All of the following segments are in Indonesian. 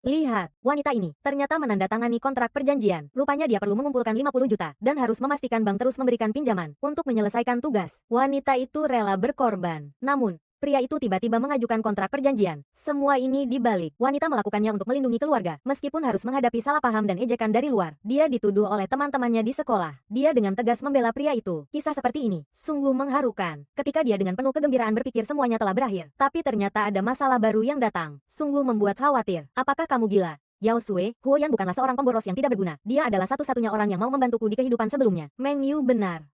Lihat, wanita ini ternyata menandatangani kontrak perjanjian. Rupanya dia perlu mengumpulkan 50 juta dan harus memastikan bank terus memberikan pinjaman untuk menyelesaikan tugas. Wanita itu rela berkorban. Namun, pria itu tiba-tiba mengajukan kontrak perjanjian. Semua ini dibalik. Wanita melakukannya untuk melindungi keluarga. Meskipun harus menghadapi salah paham dan ejekan dari luar, dia dituduh oleh teman-temannya di sekolah. Dia dengan tegas membela pria itu. Kisah seperti ini sungguh mengharukan. Ketika dia dengan penuh kegembiraan berpikir semuanya telah berakhir, tapi ternyata ada masalah baru yang datang. Sungguh membuat khawatir. Apakah kamu gila? Yao Sui, Huoyan bukanlah seorang pemboros yang tidak berguna. Dia adalah satu-satunya orang yang mau membantuku di kehidupan sebelumnya. Meng Yu benar.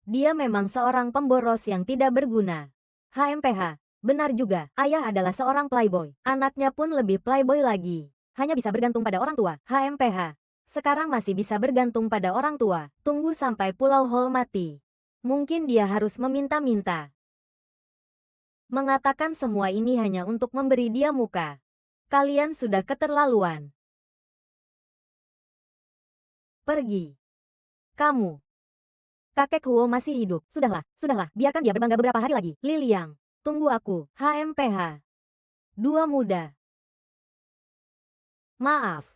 Dia memang seorang pemboros yang tidak berguna. HMPH. Benar juga, ayah adalah seorang playboy. Anaknya pun lebih playboy lagi. Hanya bisa bergantung pada orang tua. HMPH. Sekarang masih bisa bergantung pada orang tua. Tunggu sampai Pulau Hall mati. Mungkin dia harus meminta-minta. Mengatakan semua ini hanya untuk memberi dia muka. Kalian sudah keterlaluan. Pergi. Kamu. Kakek Huo masih hidup. Sudahlah, biarkan dia berbangga beberapa hari lagi. Liliang. Tunggu aku. HMPH. Dua muda. Maaf.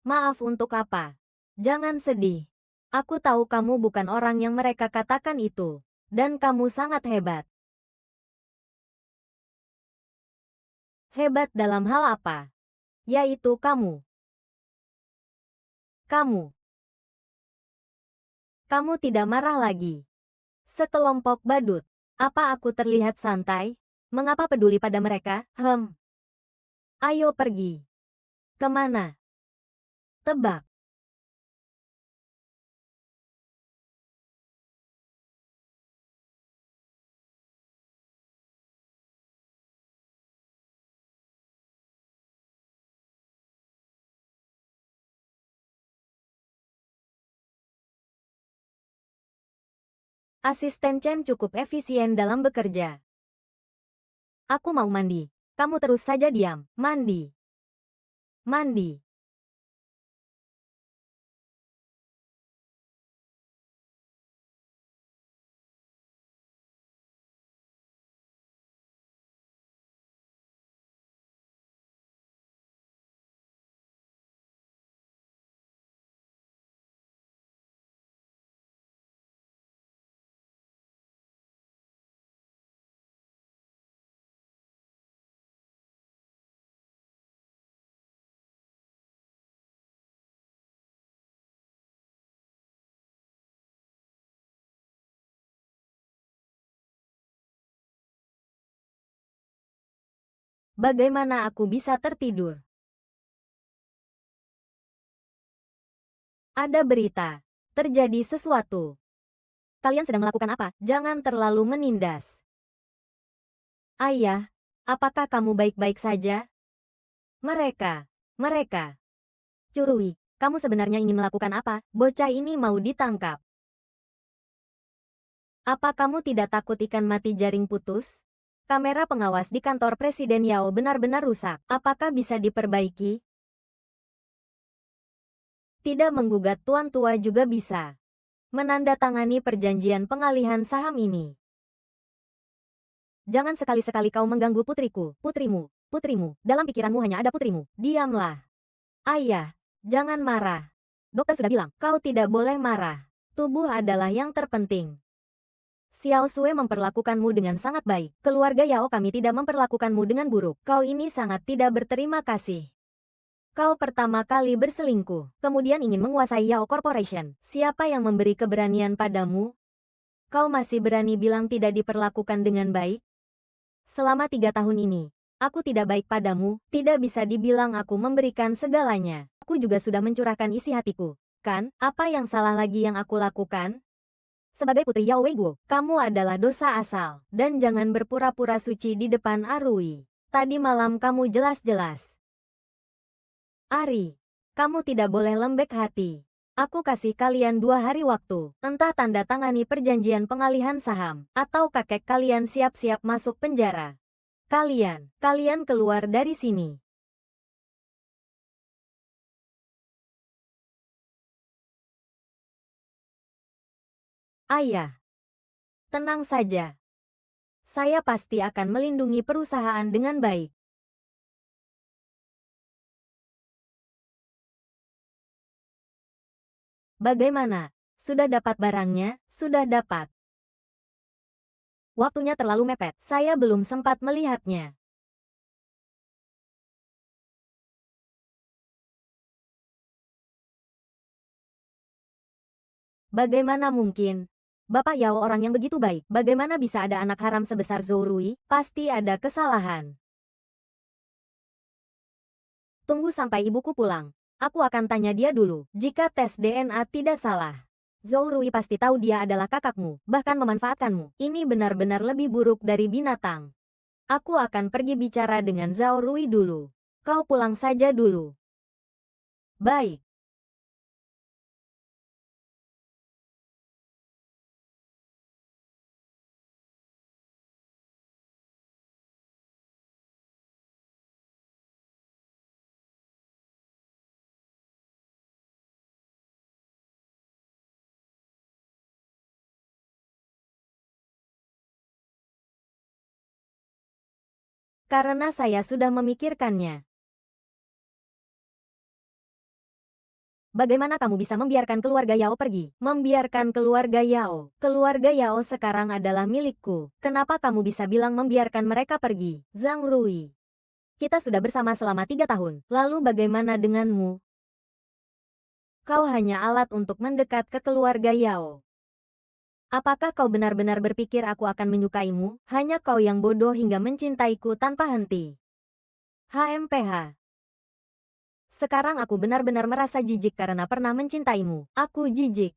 Maaf untuk apa? Jangan sedih. Aku tahu kamu bukan orang yang mereka katakan itu. Dan kamu sangat hebat. Hebat dalam hal apa? Yaitu kamu. Kamu. Kamu tidak marah lagi. Sekelompok badut. Apa aku terlihat santai? Mengapa peduli pada mereka? Ayo pergi. Kemana? Tebak. Asisten Chen cukup efisien dalam bekerja. Aku mau mandi. Kamu terus saja diam. Mandi. Mandi. Bagaimana aku bisa tertidur? Ada berita. Terjadi sesuatu. Kalian sedang melakukan apa? Jangan terlalu menindas. Ayah, apakah kamu baik-baik saja? Mereka. Curui, kamu sebenarnya ingin melakukan apa? Bocah ini mau ditangkap. Apa kamu tidak takut ikan mati jaring putus? Kamera pengawas di kantor Presiden Yao benar-benar rusak. Apakah bisa diperbaiki? Tidak menggugat tuan tua juga bisa. Menandatangani perjanjian pengalihan saham ini. Jangan sekali-sekali kau mengganggu putriku, putrimu. Dalam pikiranmu hanya ada putrimu. Diamlah. Ayah, jangan marah. Dokter sudah bilang, kau tidak boleh marah. Tubuh adalah yang terpenting. Xiao Sui memperlakukanmu dengan sangat baik. Keluarga Yao kami tidak memperlakukanmu dengan buruk. Kau ini sangat tidak berterima kasih. Kau pertama kali berselingkuh, kemudian ingin menguasai Yao Corporation. Siapa yang memberi keberanian padamu? Kau masih berani bilang tidak diperlakukan dengan baik? Selama 3 tahun ini, aku tidak baik padamu, tidak bisa dibilang aku memberikan segalanya. Aku juga sudah mencurahkan isi hatiku. Kan, apa yang salah lagi yang aku lakukan? Sebagai putri Yao Weiguo, kamu adalah dosa asal. Dan jangan berpura-pura suci di depan Arui. Tadi malam kamu jelas-jelas. Ari, kamu tidak boleh lembek hati. Aku kasih kalian 2 hari waktu. Entah tanda tangani perjanjian pengalihan saham, atau kakek kalian siap-siap masuk penjara. Kalian keluar dari sini. Ayah, tenang saja. Saya pasti akan melindungi perusahaan dengan baik. Bagaimana? Sudah dapat barangnya? Sudah dapat. Waktunya terlalu mepet. Saya belum sempat melihatnya. Bagaimana mungkin? Bapak Yao orang yang begitu baik. Bagaimana bisa ada anak haram sebesar Zhou Rui? Pasti ada kesalahan. Tunggu sampai ibuku pulang. Aku akan tanya dia dulu. Jika tes DNA tidak salah, Zhou Rui pasti tahu dia adalah kakakmu, bahkan memanfaatkanmu. Ini benar-benar lebih buruk dari binatang. Aku akan pergi bicara dengan Zhou Rui dulu. Kau pulang saja dulu. Baik. Karena saya sudah memikirkannya. Bagaimana kamu bisa membiarkan keluarga Yao pergi? Membiarkan keluarga Yao. Keluarga Yao sekarang adalah milikku. Kenapa kamu bisa bilang membiarkan mereka pergi? Zhang Rui. Kita sudah bersama selama 3 tahun. Lalu bagaimana denganmu? Kau hanya alat untuk mendekat ke keluarga Yao. Apakah kau benar-benar berpikir aku akan menyukaimu? Hanya kau yang bodoh hingga mencintaiku tanpa henti. HMPH. Sekarang aku benar-benar merasa jijik karena pernah mencintaimu. Aku jijik.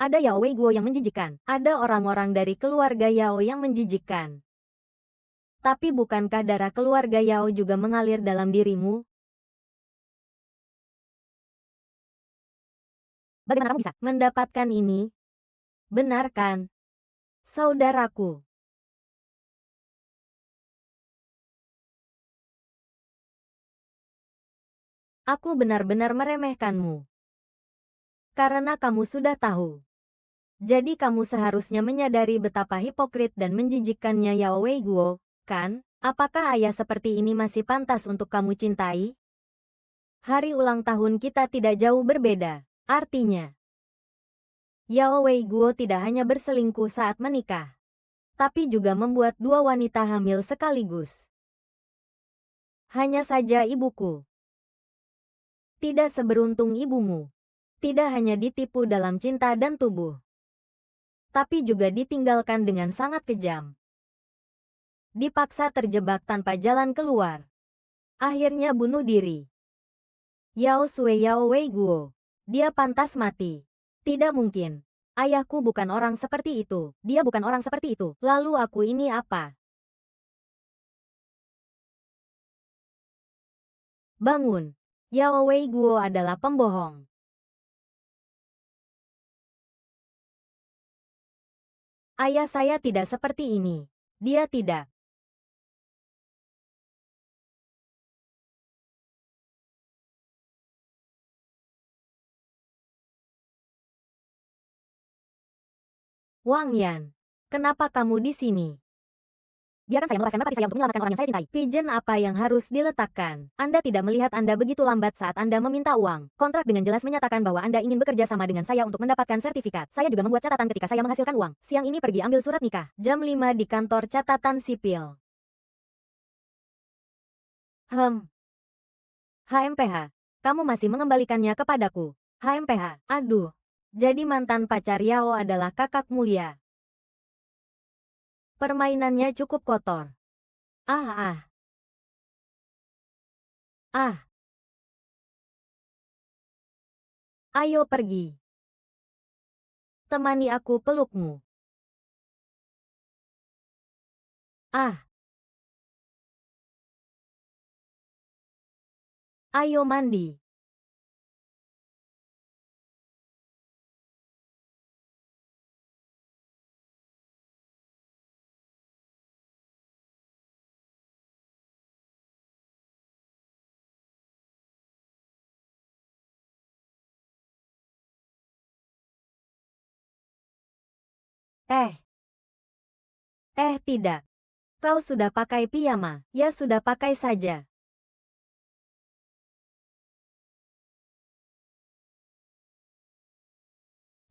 Ada Yao Wei Guo yang menjijikkan. Ada orang-orang dari keluarga Yao yang menjijikkan. Tapi bukankah darah keluarga Yao juga mengalir dalam dirimu? Bagaimana kamu bisa mendapatkan ini? Benar kan? Saudaraku. Aku benar-benar meremehkanmu. Karena kamu sudah tahu. Jadi kamu seharusnya menyadari betapa hipokrit dan menjijikkannya Yao Wei Guo, kan? Apakah ayah seperti ini masih pantas untuk kamu cintai? Hari ulang tahun kita tidak jauh berbeda. Artinya, Yao Wei Guo tidak hanya berselingkuh saat menikah, tapi juga membuat 2 wanita hamil sekaligus. Hanya saja ibuku tidak seberuntung ibumu. Tidak hanya ditipu dalam cinta dan tubuh, tapi juga ditinggalkan dengan sangat kejam. Dipaksa terjebak tanpa jalan keluar. Akhirnya bunuh diri. Yao Sui Yao Wei Guo. Dia pantas mati. Tidak mungkin. Ayahku bukan orang seperti itu. Dia bukan orang seperti itu. Lalu aku ini apa? Bangun. Yao Wei Guo adalah pembohong. Ayah saya tidak seperti ini. Dia tidak. Wang Yan. Kenapa kamu di sini? Biarkan saya melepaskan merpati saya untuk menyelamatkan orang yang saya cintai. Pigeon apa yang harus diletakkan? Anda tidak melihat Anda begitu lambat saat Anda meminta uang. Kontrak dengan jelas menyatakan bahwa Anda ingin bekerja sama dengan saya untuk mendapatkan sertifikat. Saya juga membuat catatan ketika saya menghasilkan uang. Siang ini pergi ambil surat nikah. Jam 5 di kantor catatan sipil. HMPH. Kamu masih mengembalikannya kepadaku. HMPH. Aduh. Jadi mantan pacar Yao adalah kakakmu ya? Permainannya cukup kotor. Ah ah. Ah. Ayo pergi. Temani aku pelukmu. Ah. Ayo mandi. Tidak. Kau sudah pakai piyama. Ya sudah pakai saja.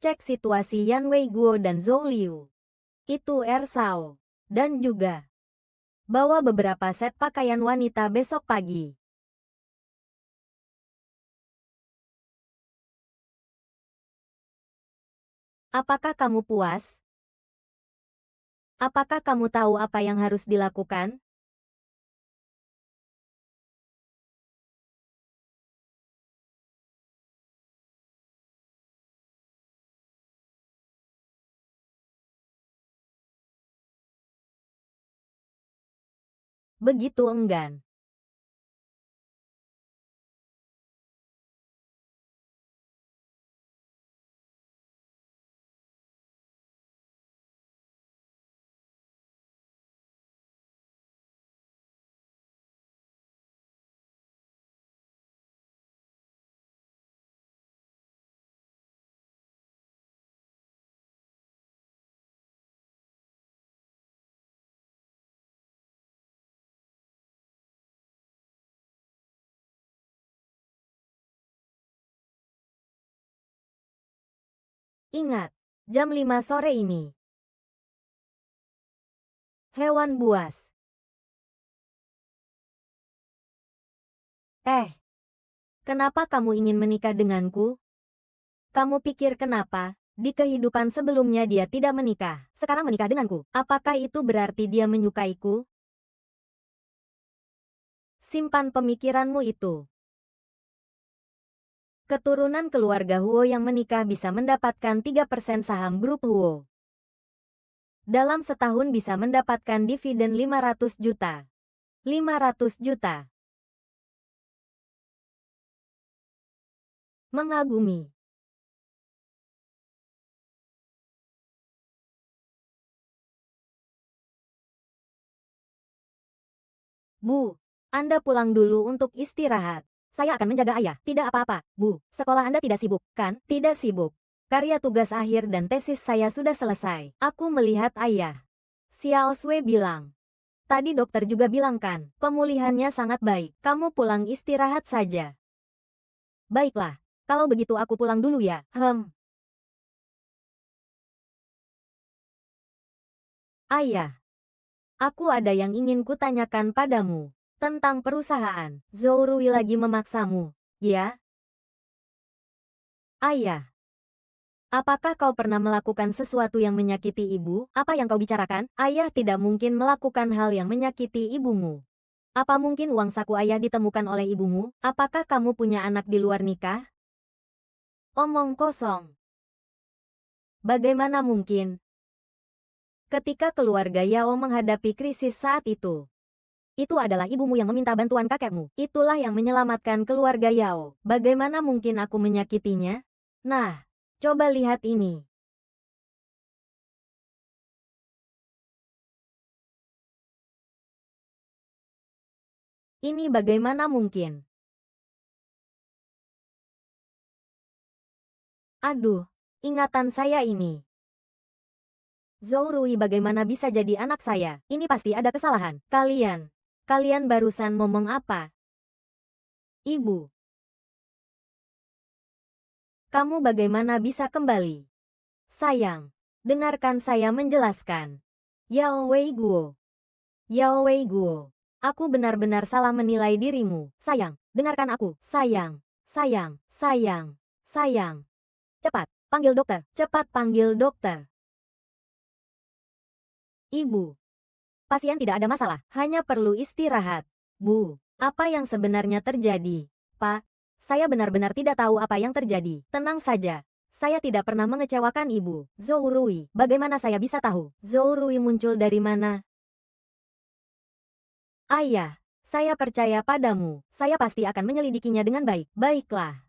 Cek situasi Yan Weiguo dan Zhou Liu. Itu Ersao. Dan juga bawa beberapa set pakaian wanita besok pagi. Apakah kamu puas? Apakah kamu tahu apa yang harus dilakukan? Begitu enggan. Ingat, jam 5 sore ini. Hewan buas. Kenapa kamu ingin menikah denganku? Kamu pikir kenapa? Di kehidupan sebelumnya dia tidak menikah. Sekarang menikah denganku. Apakah itu berarti dia menyukaiku? Simpan pemikiranmu itu. Keturunan keluarga Huo yang menikah bisa mendapatkan 3% saham grup Huo. Dalam setahun bisa mendapatkan dividen 500 juta. 500 juta. Mengagumi. Bu, Anda pulang dulu untuk istirahat. Saya akan menjaga ayah. Tidak apa-apa, Bu. Sekolah Anda tidak sibuk, kan? Tidak sibuk. Karya tugas akhir dan tesis saya sudah selesai. Aku melihat ayah. Xiao Sui bilang. Tadi dokter juga bilang kan, pemulihannya sangat baik. Kamu pulang istirahat saja. Baiklah, kalau begitu aku pulang dulu ya. Ayah. Aku ada yang ingin kutanyakan padamu. Tentang perusahaan. Zhou Rui lagi memaksamu, ya? Ayah. Apakah kau pernah melakukan sesuatu yang menyakiti ibu? Apa yang kau bicarakan? Ayah tidak mungkin melakukan hal yang menyakiti ibumu. Apa mungkin uang saku ayah ditemukan oleh ibumu? Apakah kamu punya anak di luar nikah? Omong kosong. Bagaimana mungkin? Ketika keluarga Yao menghadapi krisis saat itu adalah ibumu yang meminta bantuan kakekmu. Itulah yang menyelamatkan keluarga Yao. Bagaimana mungkin aku menyakitinya? Nah, coba lihat ini. Ini bagaimana mungkin? Aduh, ingatan saya ini. Zhou Rui bagaimana bisa jadi anak saya? Ini pasti ada kesalahan. Kalian barusan ngomong apa? Ibu. Kamu bagaimana bisa kembali? Sayang, dengarkan saya menjelaskan. Yao Weiguo. Yao Weiguo. Aku benar-benar salah menilai dirimu. Sayang, dengarkan aku. Sayang, sayang, sayang, sayang. Cepat, panggil dokter. Cepat panggil dokter. Ibu. Pasien tidak ada masalah, hanya perlu istirahat. Bu, apa yang sebenarnya terjadi? Pak, saya benar-benar tidak tahu apa yang terjadi. Tenang saja. Saya tidak pernah mengecewakan ibu. Zhou Rui, bagaimana saya bisa tahu? Zhou Rui muncul dari mana? Ayah, saya percaya padamu. Saya pasti akan menyelidikinya dengan baik. Baiklah.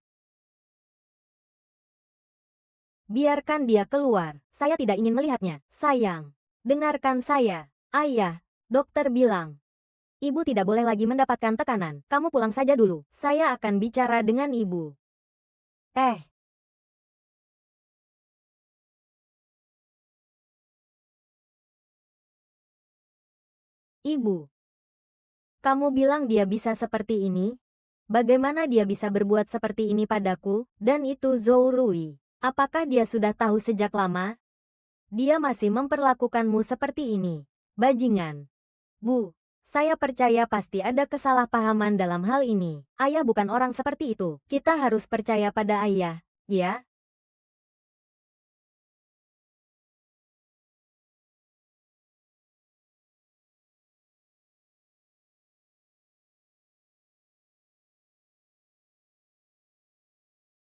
Biarkan dia keluar. Saya tidak ingin melihatnya. Sayang, dengarkan saya. Ayah, dokter bilang. Ibu tidak boleh lagi mendapatkan tekanan. Kamu pulang saja dulu. Saya akan bicara dengan ibu. Ibu. Kamu bilang dia bisa seperti ini? Bagaimana dia bisa berbuat seperti ini padaku? Dan itu Zhou Rui. Apakah dia sudah tahu sejak lama? Dia masih memperlakukanmu seperti ini. Bajingan. Bu, saya percaya pasti ada kesalahpahaman dalam hal ini. Ayah bukan orang seperti itu. Kita harus percaya pada ayah, ya?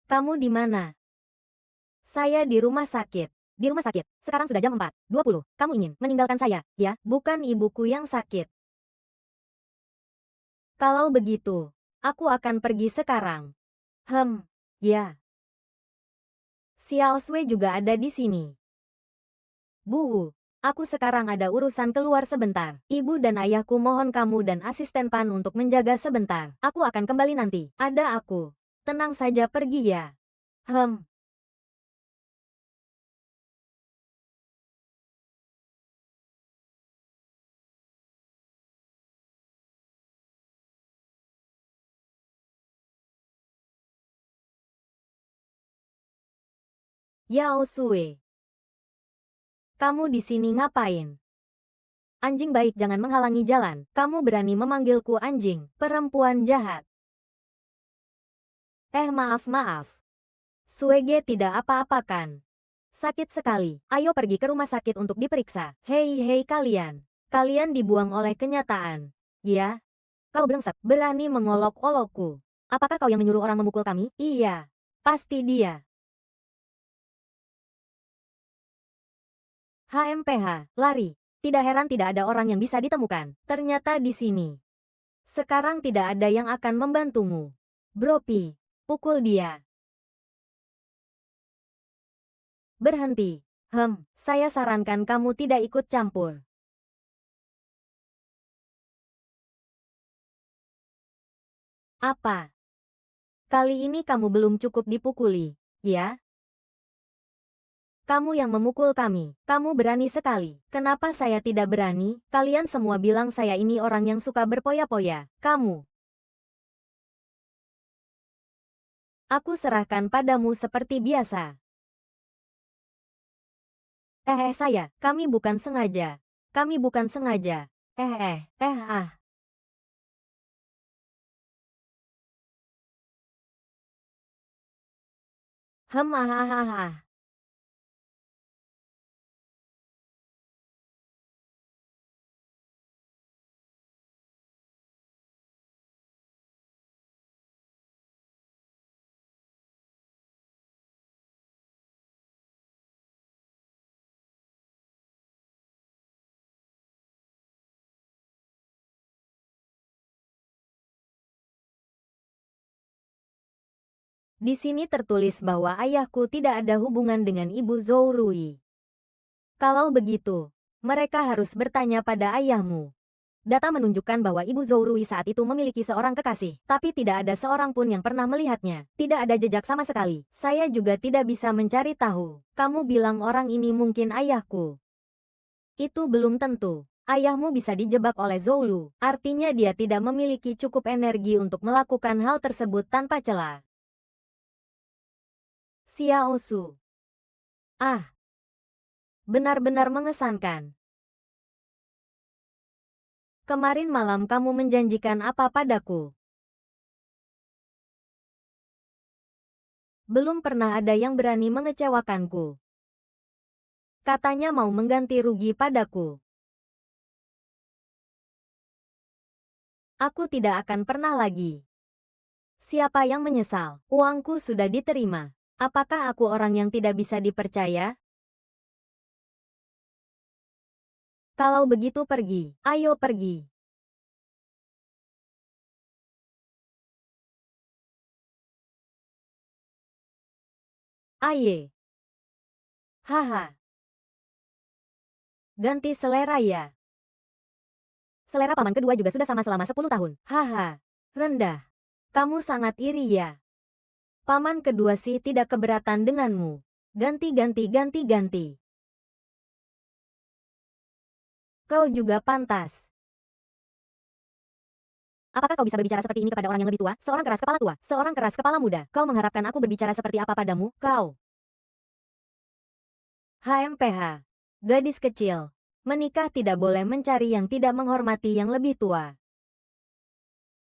Kamu di mana? Saya di rumah sakit. Di rumah sakit. Sekarang sudah jam 4:20. Kamu ingin meninggalkan saya, ya? Bukan ibuku yang sakit. Kalau begitu, aku akan pergi sekarang. Ya. Xiao Sui juga ada di sini. Bu, aku sekarang ada urusan keluar sebentar. Ibu dan ayahku mohon kamu dan asisten Pan untuk menjaga sebentar. Aku akan kembali nanti. Ada aku. Tenang saja pergi ya. Hem. Yao Sui. Kamu di sini ngapain? Anjing baik jangan menghalangi jalan. Kamu berani memanggilku anjing, perempuan jahat. Maaf. Suege tidak apa-apakan. Sakit sekali. Ayo pergi ke rumah sakit untuk diperiksa. Hei kalian. Kalian dibuang oleh kenyataan. Ya? Kau brengsek. Berani mengolok-olokku. Apakah kau yang menyuruh orang memukul kami? Iya. Pasti dia. HMPH. Lari. Tidak heran tidak ada orang yang bisa ditemukan. Ternyata di sini. Sekarang tidak ada yang akan membantumu. Bropi. Pukul dia. Berhenti. Saya sarankan kamu tidak ikut campur. Apa? Kali ini kamu belum cukup dipukuli, ya? Kamu yang memukul kami. Kamu berani sekali. Kenapa saya tidak berani? Kalian semua bilang saya ini orang yang suka berpoya-poya. Kamu. Aku serahkan padamu seperti biasa. Kami bukan sengaja. Kami bukan sengaja. Ah. Ah. Di sini tertulis bahwa ayahku tidak ada hubungan dengan ibu Zhou Rui. Kalau begitu, mereka harus bertanya pada ayahmu. Data menunjukkan bahwa Ibu Zhou Rui saat itu memiliki seorang kekasih, tapi tidak ada seorang pun yang pernah melihatnya. Tidak ada jejak sama sekali. Saya juga tidak bisa mencari tahu. Kamu bilang orang ini mungkin ayahku. Itu belum tentu. Ayahmu bisa dijebak oleh Zhou Lu. Artinya dia tidak memiliki cukup energi untuk melakukan hal tersebut tanpa celah. Xiao Su. Ah, benar-benar mengesankan. Kemarin malam kamu menjanjikan apa padaku? Belum pernah ada yang berani mengecewakanku. Katanya mau mengganti rugi padaku. Aku tidak akan pernah lagi. Siapa yang menyesal? Uangku sudah diterima. Apakah aku orang yang tidak bisa dipercaya? Kalau begitu pergi. Ayo pergi. Aye. Haha. Ganti selera ya. Selera paman kedua juga sudah sama selama 10 tahun. Haha. Rendah. Kamu sangat iri ya. Paman kedua sih tidak keberatan denganmu. Ganti. Kau juga pantas. Apakah kau bisa berbicara seperti ini kepada orang yang lebih tua? Seorang keras kepala tua, seorang keras kepala muda. Kau mengharapkan aku berbicara seperti apa padamu? Kau. HMPH. Gadis kecil. Menikah tidak boleh mencari yang tidak menghormati yang lebih tua.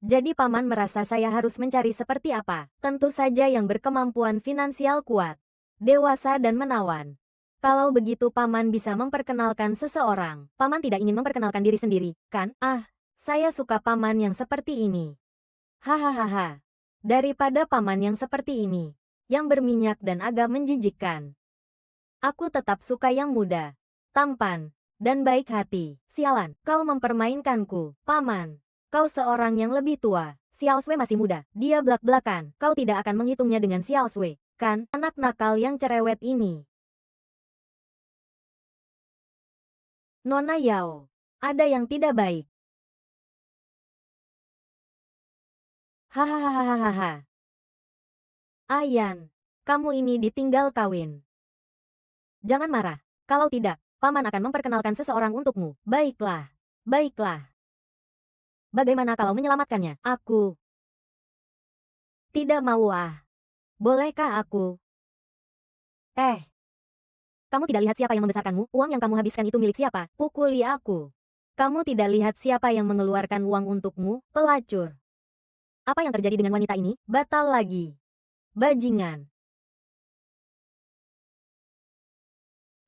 Jadi paman merasa saya harus mencari seperti apa? Tentu saja yang berkemampuan finansial kuat, dewasa dan menawan. Kalau begitu paman bisa memperkenalkan seseorang. Paman tidak ingin memperkenalkan diri sendiri, kan? Ah, saya suka paman yang seperti ini. Hahaha. Daripada paman yang seperti ini, yang berminyak dan agak menjijikkan. Aku tetap suka yang muda, tampan, dan baik hati. Sialan, kau mempermainkanku, paman. Kau seorang yang lebih tua. Xiao Sui masih muda. Dia belak-belakan. Kau tidak akan menghitungnya dengan Xiao Sui, kan? Anak nakal yang cerewet ini. Nona Yao. Ada yang tidak baik. Hahaha. Ayan, kamu ini ditinggal kawin. Jangan marah. Kalau tidak, paman akan memperkenalkan seseorang untukmu. Baiklah. Baiklah. Bagaimana kalau menyelamatkannya? Aku tidak mau ah. Bolehkah aku? Kamu tidak lihat siapa yang membesarkanmu? Uang yang kamu habiskan itu milik siapa? Pukuli aku. Kamu tidak lihat siapa yang mengeluarkan uang untukmu? Pelacur. Apa yang terjadi dengan wanita ini? Batal lagi. Bajingan.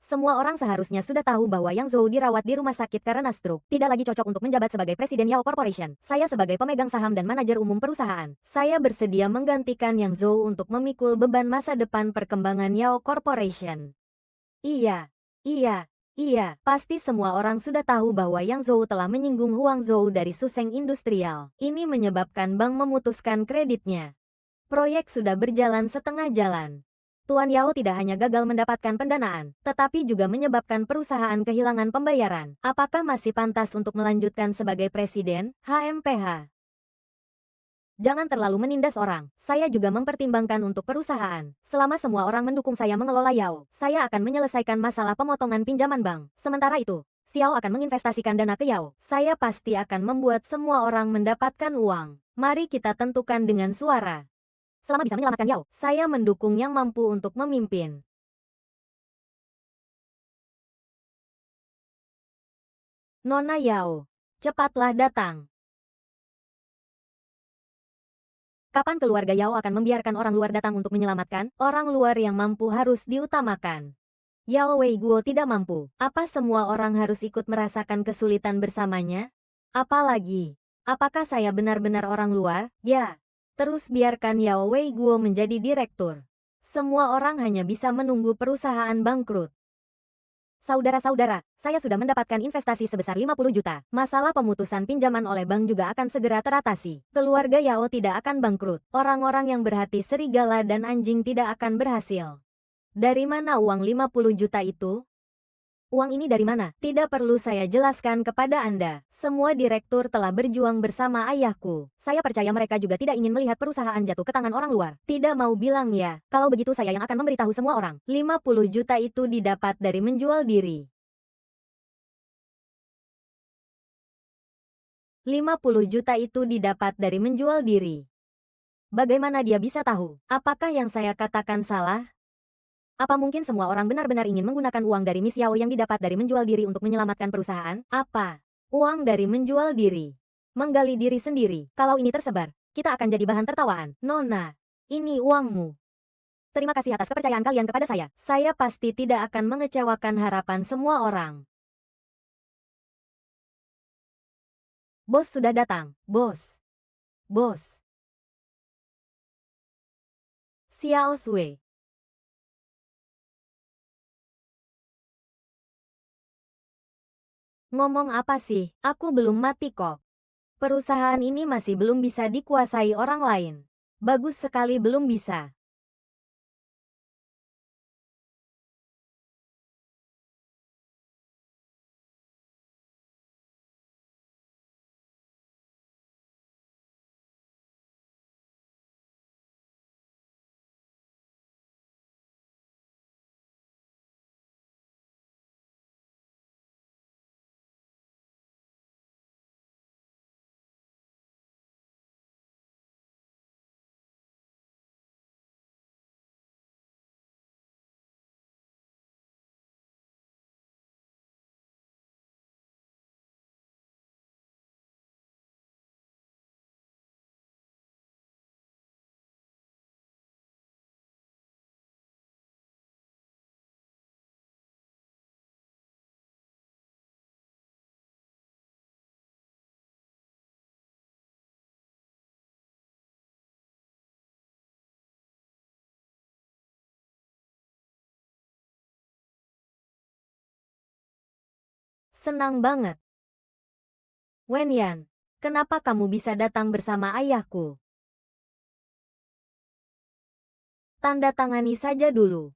Semua orang seharusnya sudah tahu bahwa Yang Zhou dirawat di rumah sakit karena stroke. Tidak lagi cocok untuk menjabat sebagai Presiden Yao Corporation. Saya sebagai pemegang saham dan manajer umum perusahaan. Saya bersedia menggantikan Yang Zhou untuk memikul beban masa depan perkembangan Yao Corporation. Iya. Iya. Iya. Pasti semua orang sudah tahu bahwa Yang Zhou telah menyinggung Huang Zhou dari Suseng Industrial. Ini menyebabkan bank memutuskan kreditnya. Proyek sudah berjalan setengah jalan. Tuan Yao tidak hanya gagal mendapatkan pendanaan, tetapi juga menyebabkan perusahaan kehilangan pembayaran. Apakah masih pantas untuk melanjutkan sebagai presiden? HMPH. Jangan terlalu menindas orang. Saya juga mempertimbangkan untuk perusahaan. Selama semua orang mendukung saya mengelola Yao, saya akan menyelesaikan masalah pemotongan pinjaman bank. Sementara itu, Xiao akan menginvestasikan dana ke Yao. Saya pasti akan membuat semua orang mendapatkan uang. Mari kita tentukan dengan suara. Selama bisa menyelamatkan Yao, saya mendukung yang mampu untuk memimpin. Nona Yao, cepatlah datang. Kapan keluarga Yao akan membiarkan orang luar datang untuk menyelamatkan? Orang luar yang mampu harus diutamakan. Yao Weiguo tidak mampu. Apa semua orang harus ikut merasakan kesulitan bersamanya? Apalagi, apakah saya benar-benar orang luar? Ya. Terus biarkan Yao Weiguo menjadi direktur. Semua orang hanya bisa menunggu perusahaan bangkrut. Saudara-saudara, saya sudah mendapatkan investasi sebesar 50 juta. Masalah pemutusan pinjaman oleh bank juga akan segera teratasi. Keluarga Yao tidak akan bangkrut. Orang-orang yang berhati serigala dan anjing tidak akan berhasil. Dari mana uang 50 juta itu? Uang ini dari mana? Tidak perlu saya jelaskan kepada Anda. Semua direktur telah berjuang bersama ayahku. Saya percaya mereka juga tidak ingin melihat perusahaan jatuh ke tangan orang luar. Tidak mau bilang ya. Kalau begitu saya yang akan memberitahu semua orang. 50 juta itu didapat dari menjual diri. 50 juta itu didapat dari menjual diri. Bagaimana dia bisa tahu? Apakah yang saya katakan salah? Apa mungkin semua orang benar-benar ingin menggunakan uang dari Miss Yao yang didapat dari menjual diri untuk menyelamatkan perusahaan? Apa? Uang dari menjual diri. Menggali diri sendiri. Kalau ini tersebar, kita akan jadi bahan tertawaan. Nona, ini uangmu. Terima kasih atas kepercayaan kalian kepada saya. Saya pasti tidak akan mengecewakan harapan semua orang. Bos sudah datang. Bos. Bos. Xiao Sui. Ngomong apa sih? Aku belum mati kok. Perusahaan ini masih belum bisa dikuasai orang lain. Bagus sekali belum bisa. Senang banget. Wenyan, kenapa kamu bisa datang bersama ayahku? Tanda tangani saja dulu.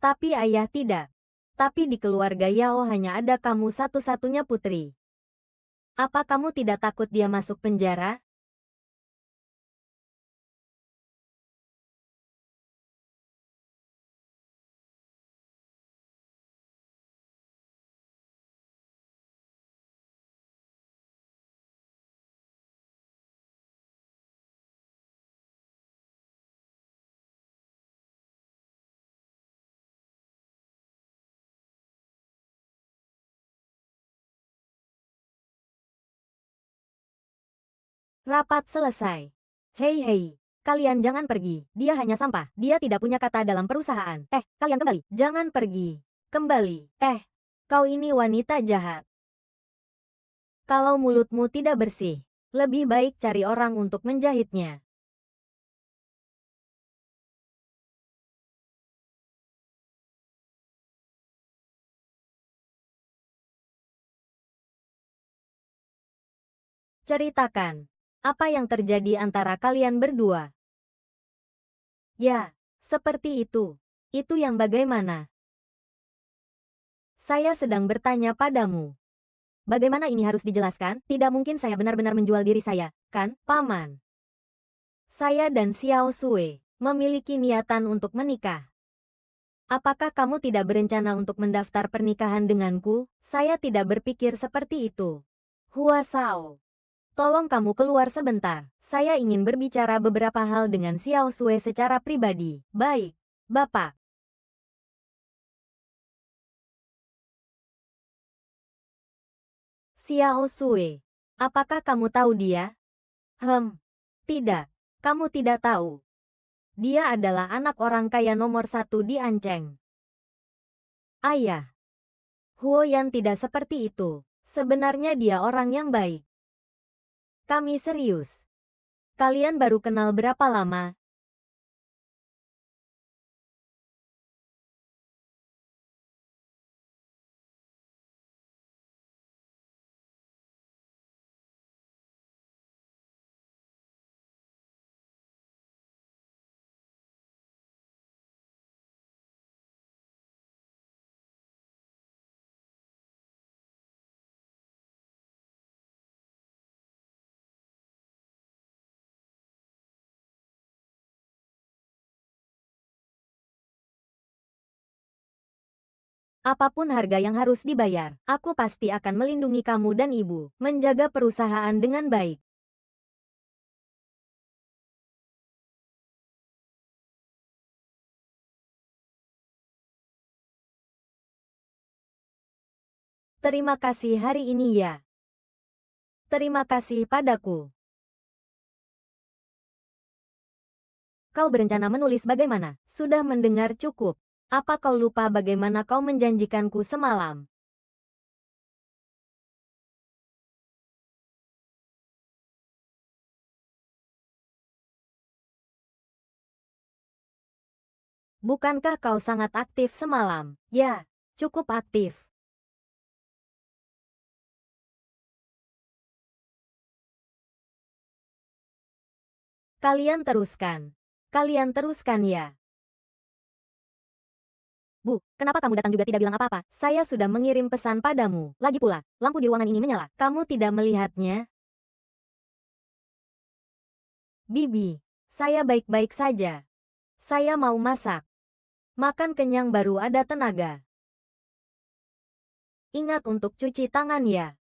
Tapi ayah tidak. Tapi di keluarga Yao hanya ada kamu satu-satunya putri. Apa kamu tidak takut dia masuk penjara? Rapat selesai. Hei, kalian jangan pergi. Dia hanya sampah. Dia tidak punya kata dalam perusahaan. Kalian kembali. Jangan pergi. Kembali. Kau ini wanita jahat. Kalau mulutmu tidak bersih, lebih baik cari orang untuk menjahitnya. Ceritakan, apa yang terjadi antara kalian berdua? Ya, seperti itu. Itu yang bagaimana? Saya sedang bertanya padamu. Bagaimana ini harus dijelaskan? Tidak mungkin saya benar-benar menjual diri saya, kan, Paman? Saya dan Xiao Sui memiliki niatan untuk menikah. Apakah kamu tidak berencana untuk mendaftar pernikahan denganku? Saya tidak berpikir seperti itu. Hua Sao. Tolong kamu keluar sebentar. Saya ingin berbicara beberapa hal dengan Xiao Sui secara pribadi. Baik, Bapak. Xiao Sui. Apakah kamu tahu dia? Tidak. Kamu tidak tahu. Dia adalah anak orang kaya nomor satu di Anceng. Ayah. Huo Yan tidak seperti itu. Sebenarnya dia orang yang baik. Kami serius. Kalian baru kenal berapa lama? Apapun harga yang harus dibayar, aku pasti akan melindungi kamu dan ibu, menjaga perusahaan dengan baik. Terima kasih hari ini ya. Terima kasih padaku. Kau berencana menulis bagaimana? Sudah mendengar cukup. Apa kau lupa bagaimana kau menjanjikanku semalam? Bukankah kau sangat aktif semalam? Ya, cukup aktif. Kalian teruskan. Kalian teruskan ya. Bu, kenapa kamu datang juga tidak bilang apa-apa? Saya sudah mengirim pesan padamu. Lagi pula, lampu di ruangan ini menyala. Kamu tidak melihatnya? Bibi, saya baik-baik saja. Saya mau masak. Makan kenyang baru ada tenaga. Ingat untuk cuci tangan ya.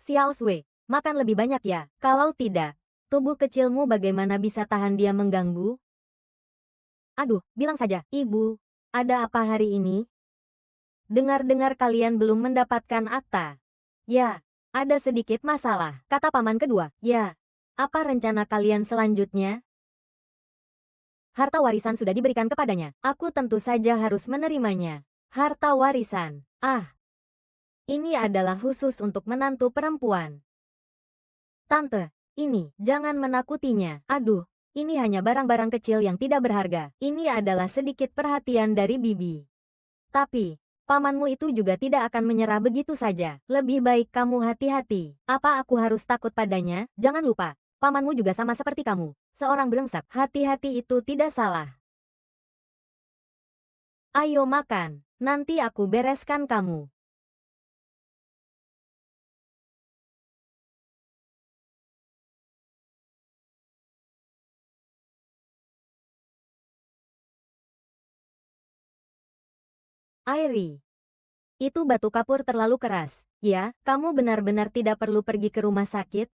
Xiao Sui, makan lebih banyak ya. Kalau tidak, tubuh kecilmu bagaimana bisa tahan dia mengganggu? Aduh, bilang saja, Ibu, ada apa hari ini? Dengar-dengar kalian belum mendapatkan akta. Ya, ada sedikit masalah, kata paman kedua. Ya, apa rencana kalian selanjutnya? Harta warisan sudah diberikan kepadanya. Aku tentu saja harus menerimanya. Harta warisan. Ini adalah khusus untuk menantu perempuan. Tante, ini, jangan menakutinya. Aduh, Ini hanya barang-barang kecil yang tidak berharga. Ini adalah sedikit perhatian dari bibi. Tapi, pamanmu itu juga tidak akan menyerah begitu saja. Lebih baik kamu hati-hati. Apa aku harus takut padanya? Jangan lupa, pamanmu juga sama seperti kamu. Seorang brengsek. Hati-hati itu tidak salah. Ayo makan. Nanti aku bereskan kamu. Airi. Itu batu kapur terlalu keras. Ya, kamu benar-benar tidak perlu pergi ke rumah sakit.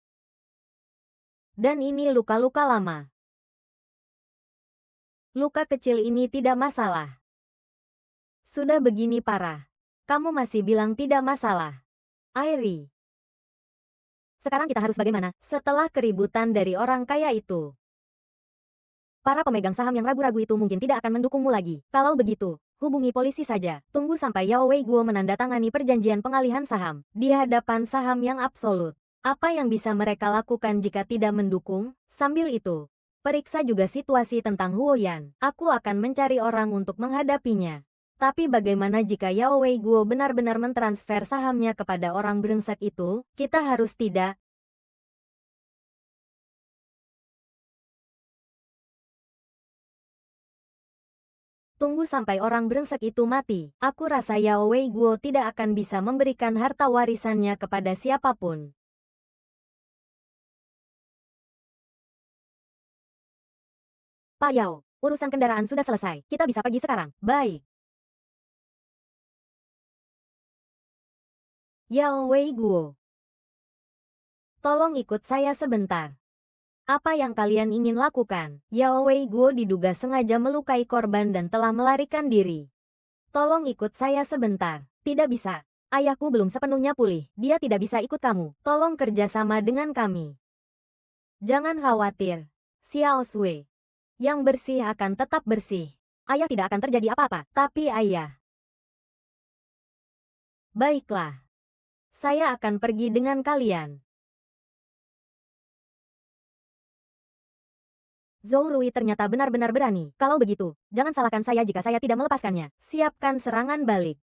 Dan ini luka-luka lama. Luka kecil ini tidak masalah. Sudah begini parah. Kamu masih bilang tidak masalah. Airi. Sekarang kita harus bagaimana? Setelah keributan dari orang kaya itu, para pemegang saham yang ragu-ragu itu mungkin tidak akan mendukungmu lagi. Kalau begitu, hubungi polisi saja. Tunggu sampai Yao Wei Guo menandatangani perjanjian pengalihan saham di hadapan saham yang absolut. Apa yang bisa mereka lakukan jika tidak mendukung? Sambil itu, periksa juga situasi tentang Huo Yan. Aku akan mencari orang untuk menghadapinya. Tapi bagaimana jika Yao Wei Guo benar-benar mentransfer sahamnya kepada orang brengsek itu? Kita harus tidak. Tunggu sampai orang brengsek itu mati. Aku rasa Yao Wei Guo tidak akan bisa memberikan harta warisannya kepada siapapun. Pak Yao, urusan kendaraan sudah selesai. Kita bisa pergi sekarang. Baik. Yao Wei Guo, tolong ikut saya sebentar. Apa yang kalian ingin lakukan? Yao Wei Guo diduga sengaja melukai korban dan telah melarikan diri. Tolong ikut saya sebentar. Tidak bisa. Ayahku belum sepenuhnya pulih. Dia tidak bisa ikut kamu. Tolong kerjasama dengan kami. Jangan khawatir. Xiao Sui. Yang bersih akan tetap bersih. Ayah tidak akan terjadi apa-apa. Tapi ayah. Baiklah. Saya akan pergi dengan kalian. Zhou Rui ternyata benar-benar berani. Kalau begitu, jangan salahkan saya jika saya tidak melepaskannya. Siapkan serangan balik.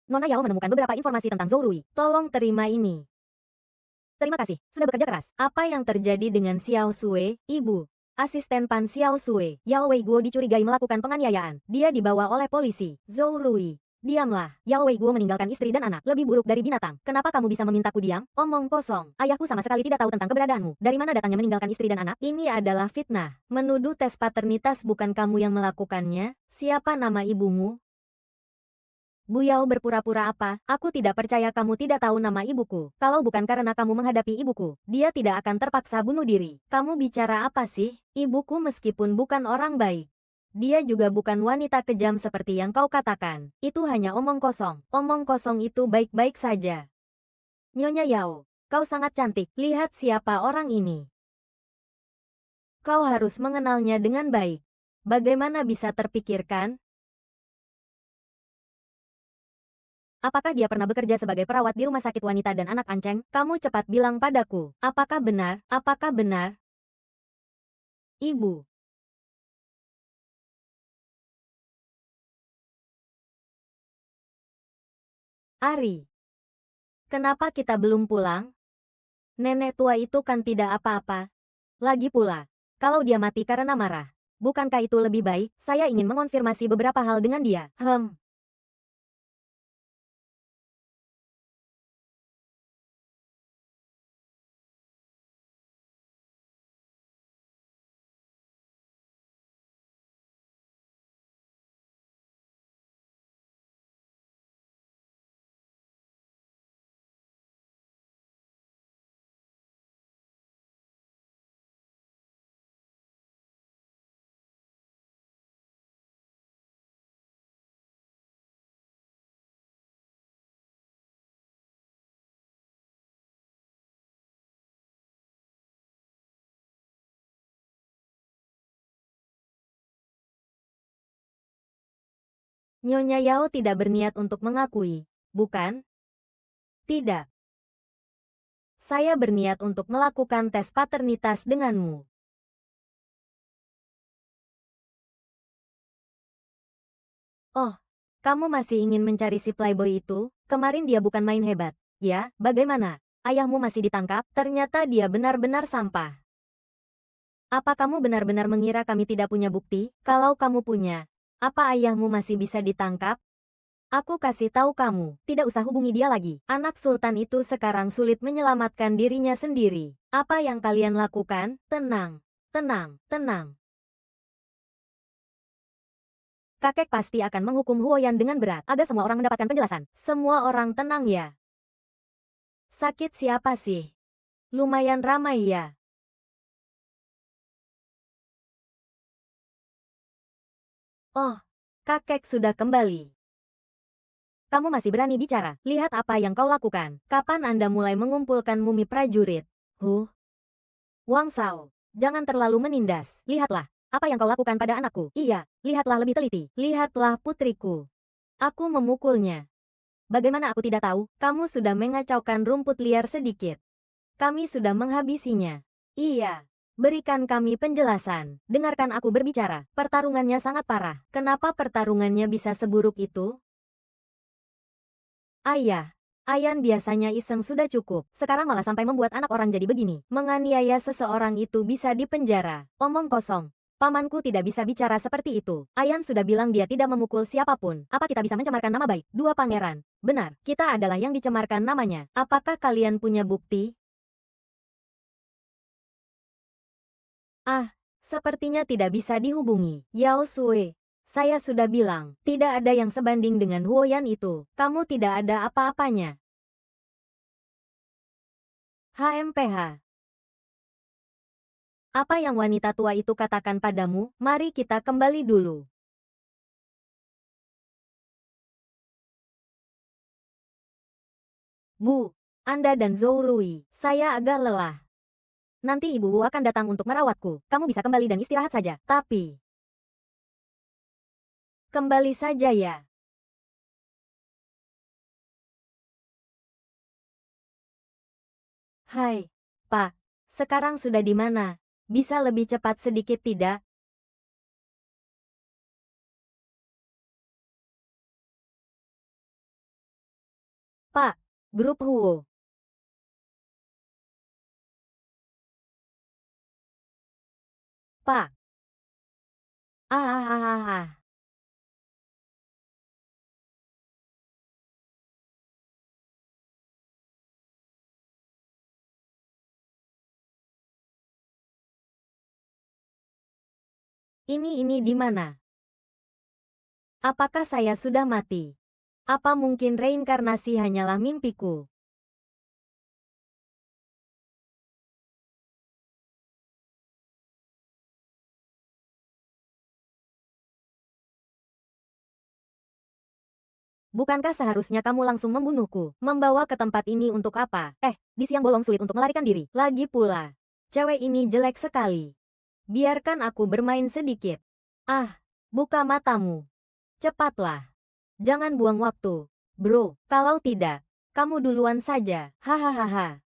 Nona Yao menemukan beberapa informasi tentang Zhou Rui. Tolong terima ini. Terima kasih, sudah bekerja keras. Apa yang terjadi dengan Xiao Sui, ibu? Asisten Pan Xiao Sui, Yao Wei Guo dicurigai melakukan penganiayaan. Dia dibawa oleh polisi. Zhou Rui. Diamlah. Yao Wei Guo meninggalkan istri dan anak. Lebih buruk dari binatang. Kenapa kamu bisa memintaku diam? Omong kosong. Ayahku sama sekali tidak tahu tentang keberadaanmu. Dari mana datangnya meninggalkan istri dan anak? Ini adalah fitnah. Menuduh tes paternitas bukan kamu yang melakukannya. Siapa nama ibumu? Bu Yao berpura-pura apa? Aku tidak percaya kamu tidak tahu nama ibuku. Kalau bukan karena kamu menghadapi ibuku, dia tidak akan terpaksa bunuh diri. Kamu bicara apa sih? Ibuku meskipun bukan orang baik. Dia juga bukan wanita kejam seperti yang kau katakan. Itu hanya omong kosong. Omong kosong itu baik-baik saja. Nyonya Yao, kau sangat cantik. Lihat siapa orang ini. Kau harus mengenalnya dengan baik. Bagaimana bisa terpikirkan? Apakah dia pernah bekerja sebagai perawat di rumah sakit wanita dan anak Anceng? Kamu cepat bilang padaku. Apakah benar? Apakah benar? Ibu. Ari. Kenapa kita belum pulang? Nenek tua itu kan tidak apa-apa. Lagi pula, kalau dia mati karena marah, bukankah itu lebih baik? Saya ingin mengonfirmasi beberapa hal dengan dia. Nyonya Yao tidak berniat untuk mengakui, bukan? Tidak. Saya berniat untuk melakukan tes paternitas denganmu. Oh, kamu masih ingin mencari si playboy itu? Kemarin dia bukan main hebat. Ya, bagaimana? Ayahmu masih ditangkap? Ternyata dia benar-benar sampah. Apa kamu benar-benar mengira kami tidak punya bukti? Kalau kamu punya, apa ayahmu masih bisa ditangkap? Aku kasih tahu kamu, tidak usah hubungi dia lagi. Anak sultan itu sekarang sulit menyelamatkan dirinya sendiri. Apa yang kalian lakukan? Tenang, tenang, tenang. Kakek pasti akan menghukum Huoyan dengan berat agar semua orang mendapatkan penjelasan. Semua orang tenang ya. Sakit siapa sih? Lumayan ramai ya. Oh, kakek sudah kembali. Kamu masih berani bicara. Lihat apa yang kau lakukan. Kapan Anda mulai mengumpulkan mumi prajurit? Wang Sao, jangan terlalu menindas. Lihatlah, apa yang kau lakukan pada anakku. Iya, lihatlah lebih teliti. Lihatlah putriku. Aku memukulnya. Bagaimana aku tidak tahu? Kamu sudah mengacaukan rumput liar sedikit. Kami sudah menghabisinya. Iya. Berikan kami penjelasan. Dengarkan aku berbicara. Pertarungannya sangat parah. Kenapa pertarungannya bisa seburuk itu? Ayah, Ayan biasanya iseng sudah cukup. Sekarang malah sampai membuat anak orang jadi begini. Menganiaya seseorang itu bisa dipenjara. Omong kosong. Pamanku tidak bisa bicara seperti itu. Ayan sudah bilang dia tidak memukul siapapun. Apa kita bisa mencemarkan nama baik? Dua pangeran. Benar, kita adalah yang dicemarkan namanya. Apakah kalian punya bukti? Ah, sepertinya tidak bisa dihubungi. Yao Sui. Saya sudah bilang, tidak ada yang sebanding dengan Huoyan itu. Kamu tidak ada apa-apanya. HMPH. Apa yang wanita tua itu katakan padamu? Mari kita kembali dulu. Bu, Anda dan Zhou Rui, saya agak lelah. Nanti Ibu Wu akan datang untuk merawatku. Kamu bisa kembali dan istirahat saja. Tapi, kembali saja ya. Hai, Pak. Sekarang sudah di mana? Bisa lebih cepat sedikit tidak? Pak, grup Huo. Pak. Ah, ah, ah, ah, ah. Ini di mana? Apakah saya sudah mati? Apa mungkin reinkarnasi hanyalah mimpiku? Bukankah seharusnya kamu langsung membunuhku? Membawa ke tempat ini untuk apa? Di siang bolong sulit untuk melarikan diri. Lagi pula, cewek ini jelek sekali. Biarkan aku bermain sedikit. Ah, buka matamu. Cepatlah. Jangan buang waktu. Bro, kalau tidak, kamu duluan saja. Hahaha.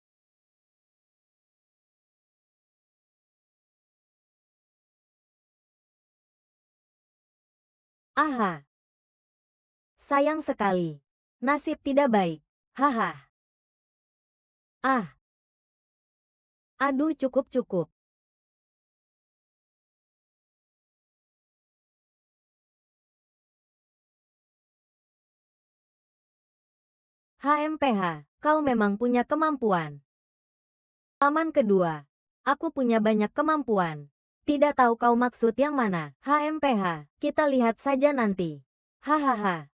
Aha. Sayang sekali. Nasib tidak baik. Haha. Ah, aduh cukup-cukup. HMPH, kau memang punya kemampuan. Paman kedua, aku punya banyak kemampuan. Tidak tahu kau maksud yang mana. HMPH, kita lihat saja nanti. Hahaha.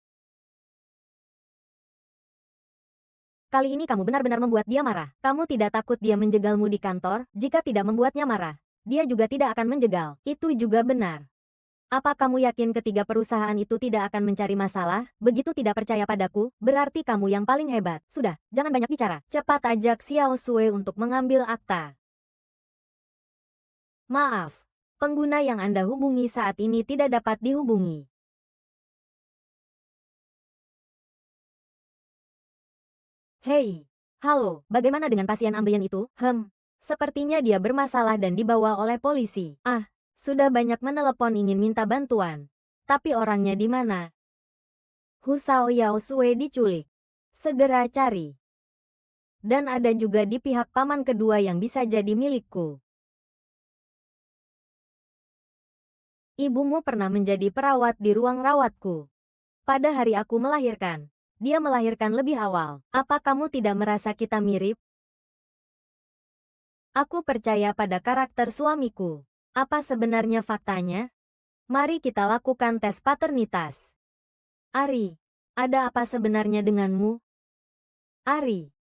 Kali ini kamu benar-benar membuat dia marah. Kamu tidak takut dia menjegalmu di kantor? Jika tidak membuatnya marah, dia juga tidak akan menjegal. Itu juga benar. Apa kamu yakin ketiga perusahaan itu tidak akan mencari masalah? Begitu tidak percaya padaku, berarti kamu yang paling hebat. Sudah, jangan banyak bicara. Cepat ajak Xiao Sui untuk mengambil akta. Maaf, pengguna yang Anda hubungi saat ini tidak dapat dihubungi. Hei, halo, bagaimana dengan pasien ambeien itu? Sepertinya dia bermasalah dan dibawa oleh polisi. Ah, sudah banyak menelepon ingin minta bantuan. Tapi orangnya di mana? Hu Sao Yao Sue diculik. Segera cari. Dan ada juga di pihak paman kedua yang bisa jadi milikku. Ibumu pernah menjadi perawat di ruang rawatku. Pada hari aku melahirkan. Dia melahirkan lebih awal. Apa kamu tidak merasa kita mirip? Aku percaya pada karakter suamiku. Apa sebenarnya faktanya? Mari kita lakukan tes paternitas. Ari, ada apa sebenarnya denganmu? Ari.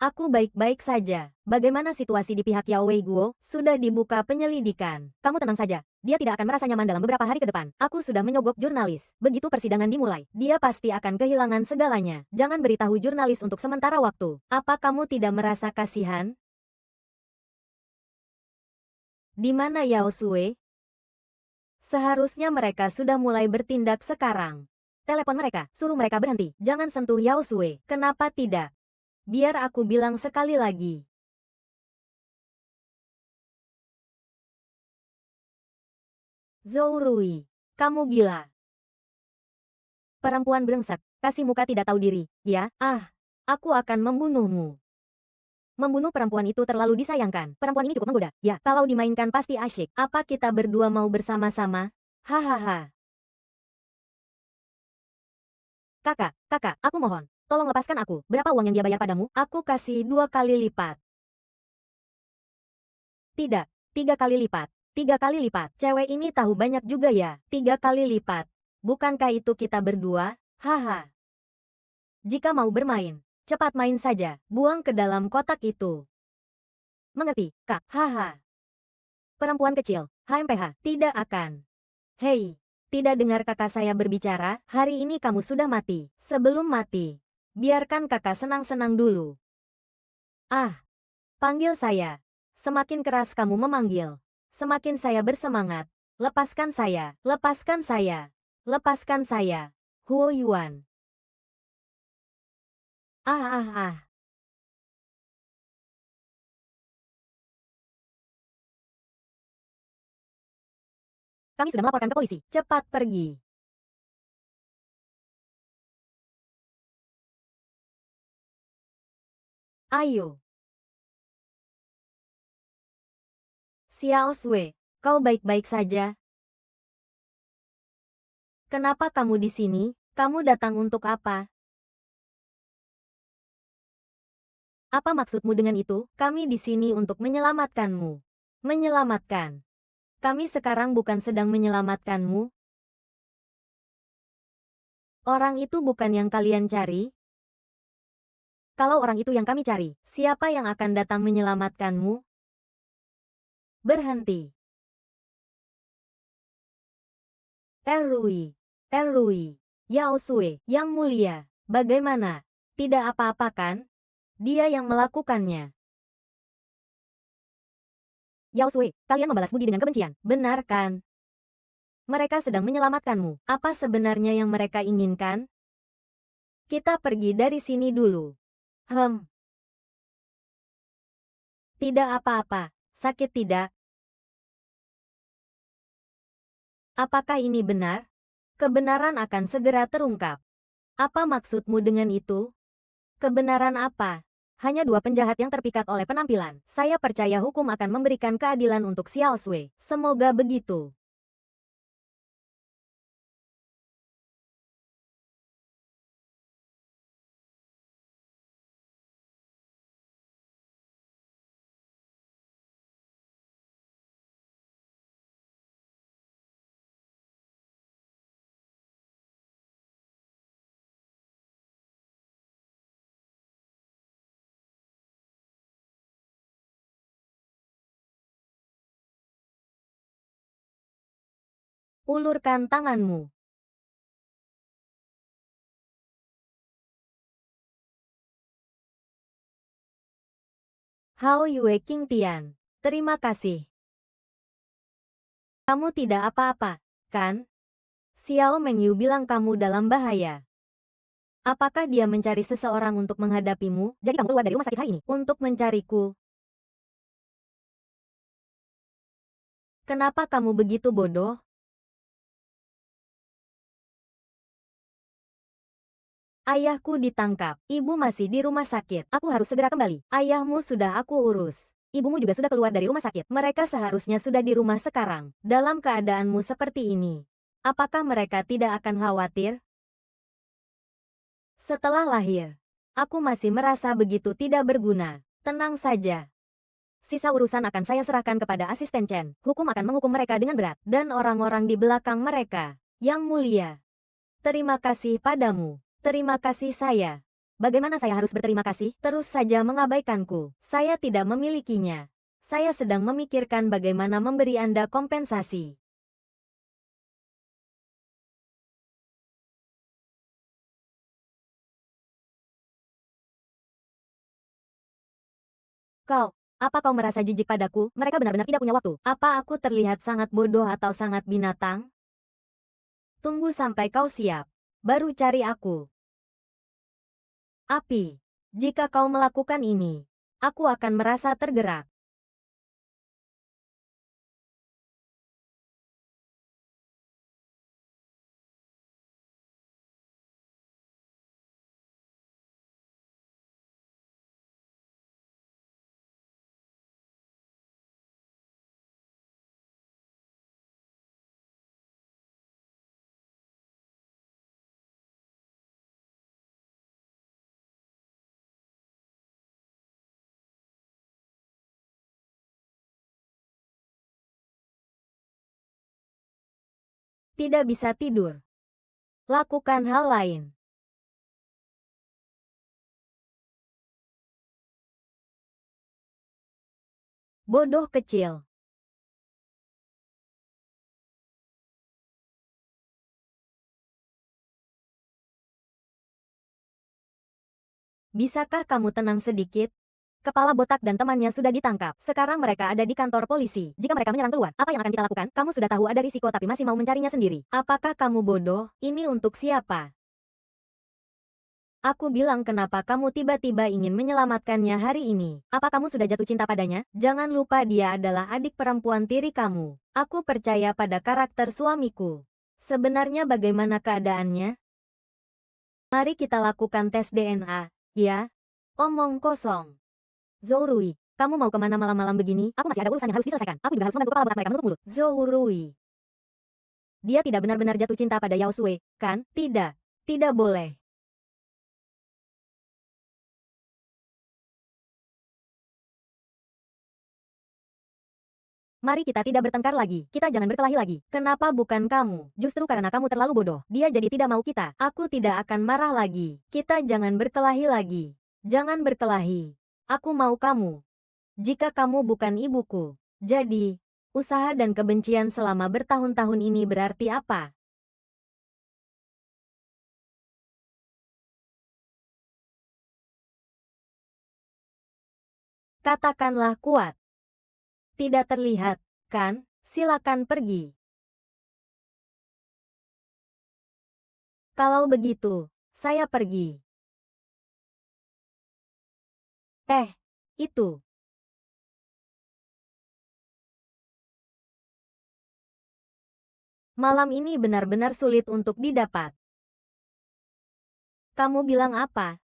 Aku baik-baik saja. Bagaimana situasi di pihak Yao Wei Guo? Sudah dibuka penyelidikan. Kamu tenang saja. Dia tidak akan merasa nyaman dalam beberapa hari ke depan. Aku sudah menyogok jurnalis. Begitu persidangan dimulai, dia pasti akan kehilangan segalanya. Jangan beritahu jurnalis untuk sementara waktu. Apa kamu tidak merasa kasihan? Di mana Yao Sue? Seharusnya mereka sudah mulai bertindak sekarang. Telepon mereka, suruh mereka berhenti. Jangan sentuh Yao Sue. Kenapa tidak? Biar aku bilang sekali lagi. Zhou Rui, kamu gila. Perempuan brengsek, kasih muka tidak tahu diri, ya? Aku akan membunuhmu. Membunuh perempuan itu terlalu disayangkan. Perempuan ini cukup menggoda, ya? Kalau dimainkan pasti asyik. Apa kita berdua mau bersama-sama? Hahaha. Kakak, aku mohon. Tolong lepaskan aku. Berapa uang yang dia bayar padamu? Aku kasih 2 kali lipat. Tidak, 3 kali lipat. 3 kali lipat. Cewek ini tahu banyak juga ya. 3 kali lipat. Bukankah itu kita berdua? Haha. Jika mau bermain, cepat main saja. Buang ke dalam kotak itu. Mengerti, Kak? Haha. Perempuan kecil, HMPH, tidak akan. Hei, tidak dengar kakak saya berbicara? Hari ini kamu sudah mati. Sebelum mati, biarkan kakak senang-senang dulu. Panggil saya. Semakin keras kamu memanggil, semakin saya bersemangat. Lepaskan saya, lepaskan saya, lepaskan saya. Huo Yuan. Ah ah ah. Kami sudah melaporkan ke polisi. Cepat pergi. Ayo. Xiao Sui, kau baik-baik saja? Kenapa kamu di sini? Kamu datang untuk apa? Apa maksudmu dengan itu? Kami di sini untuk menyelamatkanmu. Menyelamatkan. Kami sekarang bukan sedang menyelamatkanmu. Orang itu bukan yang kalian cari. Kalau orang itu yang kami cari, siapa yang akan datang menyelamatkanmu? Berhenti. Erui. Erui. Yao Sui, yang mulia. Bagaimana? Tidak apa-apa kan? Dia yang melakukannya. Yao Sui, kalian membalas budi dengan kebencian, benar kan? Mereka sedang menyelamatkanmu. Apa sebenarnya yang mereka inginkan? Kita pergi dari sini dulu. Tidak apa-apa. Sakit tidak? Apakah ini benar? Kebenaran akan segera terungkap. Apa maksudmu dengan itu? Kebenaran apa? Hanya 2 penjahat yang terpikat oleh penampilan. Saya percaya hukum akan memberikan keadilan untuk Xiao Sui. Semoga begitu. Ulurkan tanganmu. Hao Yue Qingtian. Terima kasih. Kamu tidak apa-apa, kan? Xiao Mengyu bilang kamu dalam bahaya. Apakah dia mencari seseorang untuk menghadapimu? Jadi kamu keluar dari rumah sakit hari ini untuk mencariku. Kenapa kamu begitu bodoh? Ayahku ditangkap. Ibu masih di rumah sakit. Aku harus segera kembali. Ayahmu sudah aku urus. Ibumu juga sudah keluar dari rumah sakit. Mereka seharusnya sudah di rumah sekarang. Dalam keadaanmu seperti ini, apakah mereka tidak akan khawatir? Setelah lahir, aku masih merasa begitu tidak berguna. Tenang saja. Sisa urusan akan saya serahkan kepada asisten Chen. Hukum akan menghukum mereka dengan berat. Dan orang-orang di belakang mereka. Yang mulia. Terima kasih padamu. Terima kasih saya. Bagaimana saya harus berterima kasih? Terus saja mengabaikanku. Saya tidak memilikinya. Saya sedang memikirkan bagaimana memberi Anda kompensasi. Apa kau merasa jijik padaku? Mereka benar-benar tidak punya waktu. Apa aku terlihat sangat bodoh atau sangat binatang? Tunggu sampai kau siap. Baru cari aku. Api. Jika kau melakukan ini, aku akan merasa tergerak. Tidak bisa tidur. Lakukan hal lain. Bodoh kecil. Bisakah kamu tenang sedikit? Kepala botak dan temannya sudah ditangkap. Sekarang mereka ada di kantor polisi. Jika mereka menyerang keluar, apa yang akan kita lakukan? Kamu sudah tahu ada risiko tapi masih mau mencarinya sendiri. Apakah kamu bodoh? Ini untuk siapa? Aku bilang kenapa kamu tiba-tiba ingin menyelamatkannya hari ini. Apa kamu sudah jatuh cinta padanya? Jangan lupa dia adalah adik perempuan tiri kamu. Aku percaya pada karakter suamiku. Sebenarnya bagaimana keadaannya? Mari kita lakukan tes DNA, ya? Omong kosong. Zourui, kamu mau kemana malam-malam begini? Aku masih ada urusan yang harus diselesaikan. Aku juga harus membantu kepala botak mereka menutup mulut. Zourui. Dia tidak benar-benar jatuh cinta pada Yao Sui, kan? Tidak. Tidak boleh. Mari kita tidak bertengkar lagi. Kita jangan berkelahi lagi. Kenapa bukan kamu? Justru karena kamu terlalu bodoh. Dia jadi tidak mau kita. Aku tidak akan marah lagi. Kita jangan berkelahi lagi. Jangan berkelahi. Aku mau kamu. Jika kamu bukan ibuku. Jadi, usaha dan kebencian selama bertahun-tahun ini berarti apa? Katakanlah kuat. Tidak terlihat, kan? Silakan pergi. Kalau begitu, saya pergi. Itu. Malam ini benar-benar sulit untuk didapat. Kamu bilang apa?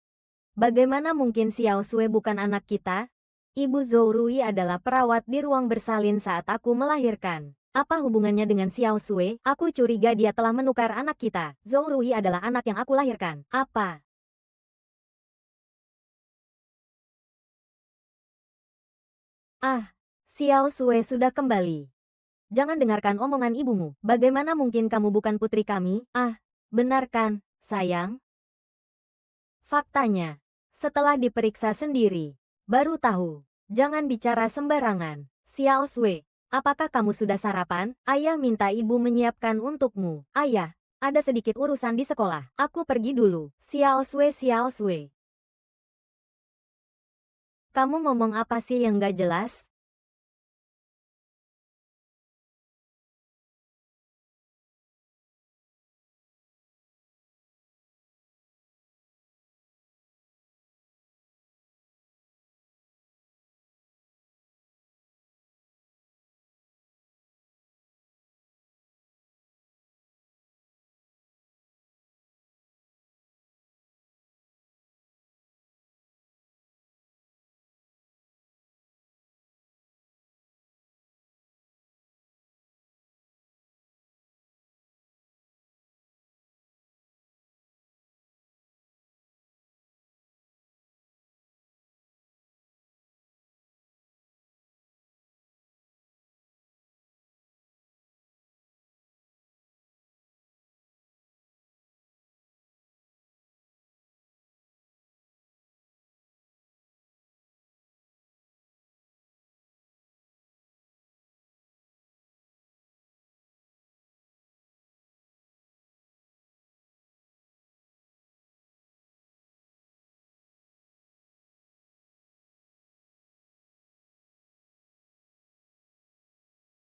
Bagaimana mungkin Xiao Sui bukan anak kita? Ibu Zourui adalah perawat di ruang bersalin saat aku melahirkan. Apa hubungannya dengan Xiao Sui? Aku curiga dia telah menukar anak kita. Zourui adalah anak yang aku lahirkan. Apa? Ah, Xiao Sui sudah kembali. Jangan dengarkan omongan ibumu. Bagaimana mungkin kamu bukan putri kami? Ah, benar kan, sayang? Faktanya, setelah diperiksa sendiri, baru tahu. Jangan bicara sembarangan. Xiao Sui, apakah kamu sudah sarapan? Ayah minta ibu menyiapkan untukmu. Ayah, ada sedikit urusan di sekolah. Aku pergi dulu. Xiao Sui, Xiao Sui. Kamu ngomong apa sih yang gak jelas?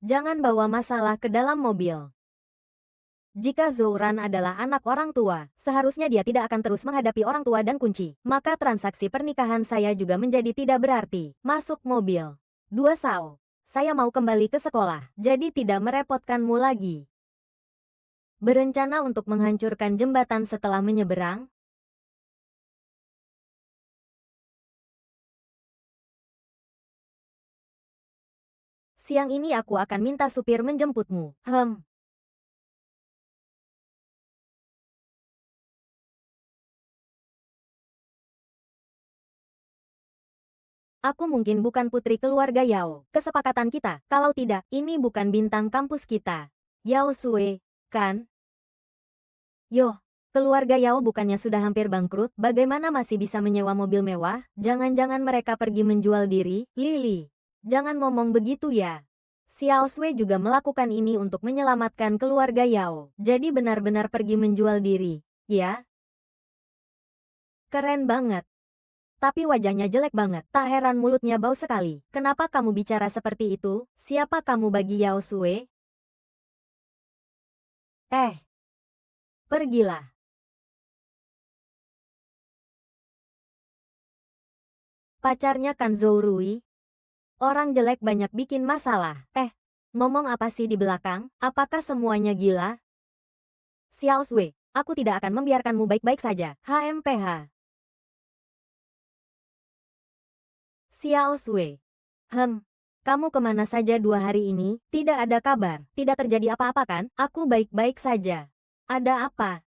Jangan bawa masalah ke dalam mobil. Jika Zouran adalah anak orang tua, seharusnya dia tidak akan terus menghadapi orang tua dan kunci. Maka transaksi pernikahan saya juga menjadi tidak berarti. Masuk mobil. 2 Sao. Saya mau kembali ke sekolah, jadi tidak merepotkanmu lagi. Berencana untuk menghancurkan jembatan setelah menyeberang? Siang ini aku akan minta supir menjemputmu. Aku mungkin bukan putri keluarga Yao. Kesepakatan kita, kalau tidak, ini bukan bintang kampus kita. Yao Sue, kan? Yoh, keluarga Yao bukannya sudah hampir bangkrut, bagaimana masih bisa menyewa mobil mewah? Jangan-jangan mereka pergi menjual diri? Lily, jangan ngomong begitu ya. Xiao Sui juga melakukan ini untuk menyelamatkan keluarga Yao. Jadi benar-benar pergi menjual diri, ya? Keren banget. Tapi wajahnya jelek banget. Tak heran mulutnya bau sekali. Kenapa kamu bicara seperti itu? Siapa kamu bagi Yao Sui? Pergilah. Pacarnya kan Zhou Rui. Orang jelek banyak bikin masalah. Ngomong apa sih di belakang? Apakah semuanya gila? Xiao Sui, aku tidak akan membiarkanmu baik-baik saja. HMPH. Xiao Sui. Kamu kemana saja 2 hari ini? Tidak ada kabar. Tidak terjadi apa-apa kan? Aku baik-baik saja. Ada apa?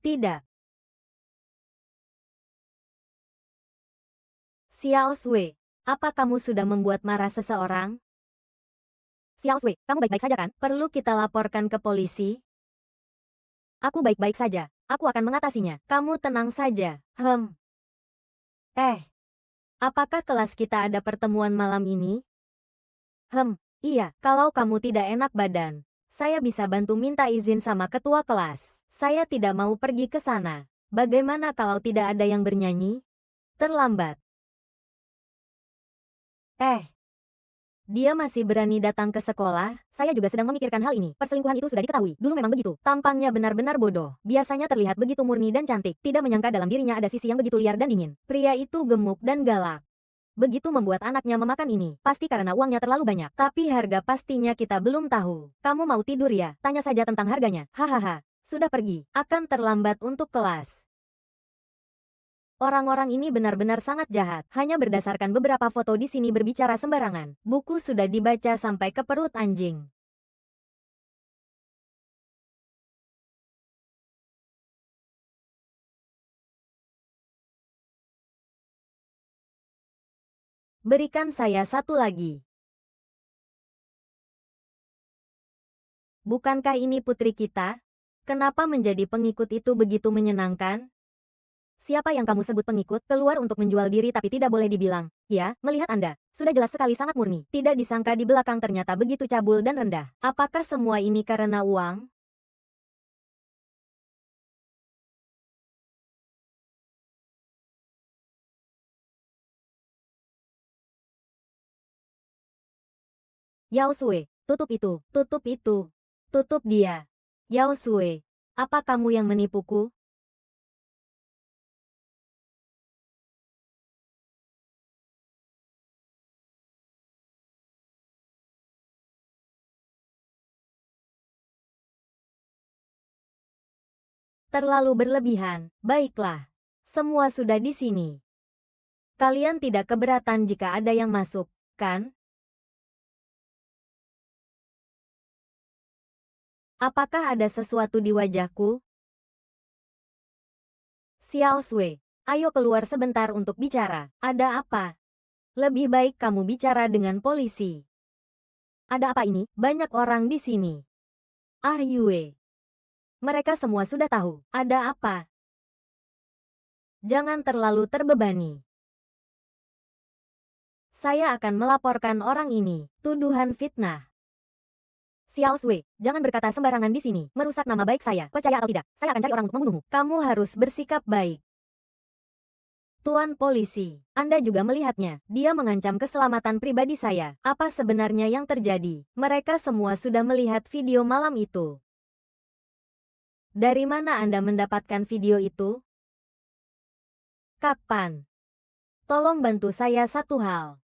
Tidak. Xiao Sui, apa kamu sudah membuat marah seseorang? Xiao Sui, kamu baik-baik saja kan? Perlu kita laporkan ke polisi? Aku baik-baik saja. Aku akan mengatasinya. Kamu tenang saja. Apakah kelas kita ada pertemuan malam ini? Iya, kalau kamu tidak enak badan, saya bisa bantu minta izin sama ketua kelas. Saya tidak mau pergi ke sana. Bagaimana kalau tidak ada yang bernyanyi? Terlambat. Dia masih berani datang ke sekolah? Saya juga sedang memikirkan hal ini. Perselingkuhan itu sudah diketahui. Dulu memang begitu. Tampangnya benar-benar bodoh. Biasanya terlihat begitu murni dan cantik. Tidak menyangka dalam dirinya ada sisi yang begitu liar dan dingin. Pria itu gemuk dan galak. Begitu membuat anaknya memakan ini. Pasti karena uangnya terlalu banyak. Tapi harga pastinya kita belum tahu. Kamu mau tidur ya? Tanya saja tentang harganya. Hahaha. Sudah pergi. Akan terlambat untuk kelas. Orang-orang ini benar-benar sangat jahat. Hanya berdasarkan beberapa foto di sini berbicara sembarangan. Buku sudah dibaca sampai ke perut anjing. Berikan saya satu lagi. Bukankah ini putri kita? Kenapa menjadi pengikut itu begitu menyenangkan? Siapa yang kamu sebut pengikut? Keluar untuk menjual diri tapi tidak boleh dibilang. Ya, melihat Anda. Sudah jelas sekali sangat murni. Tidak disangka di belakang ternyata begitu cabul dan rendah. Apakah semua ini karena uang? Yao Sui, tutup itu, tutup itu. Tutup dia. Yao Sui, apa kamu yang menipuku? Terlalu berlebihan. Baiklah. Semua sudah di sini. Kalian tidak keberatan jika ada yang masuk, kan? Apakah ada sesuatu di wajahku? Xiao Sui, ayo keluar sebentar untuk bicara. Ada apa? Lebih baik kamu bicara dengan polisi. Ada apa ini? Banyak orang di sini. Ah Yue. Mereka semua sudah tahu. Ada apa? Jangan terlalu terbebani. Saya akan melaporkan orang ini. Tuduhan fitnah. Xiao Sui, jangan berkata sembarangan di sini. Merusak nama baik saya. Percaya atau tidak, saya akan cari orang untuk membunuhmu. Kamu harus bersikap baik. Tuan Polisi, Anda juga melihatnya. Dia mengancam keselamatan pribadi saya. Apa sebenarnya yang terjadi? Mereka semua sudah melihat video malam itu. Dari mana Anda mendapatkan video itu? Kapan? Tolong bantu saya satu hal.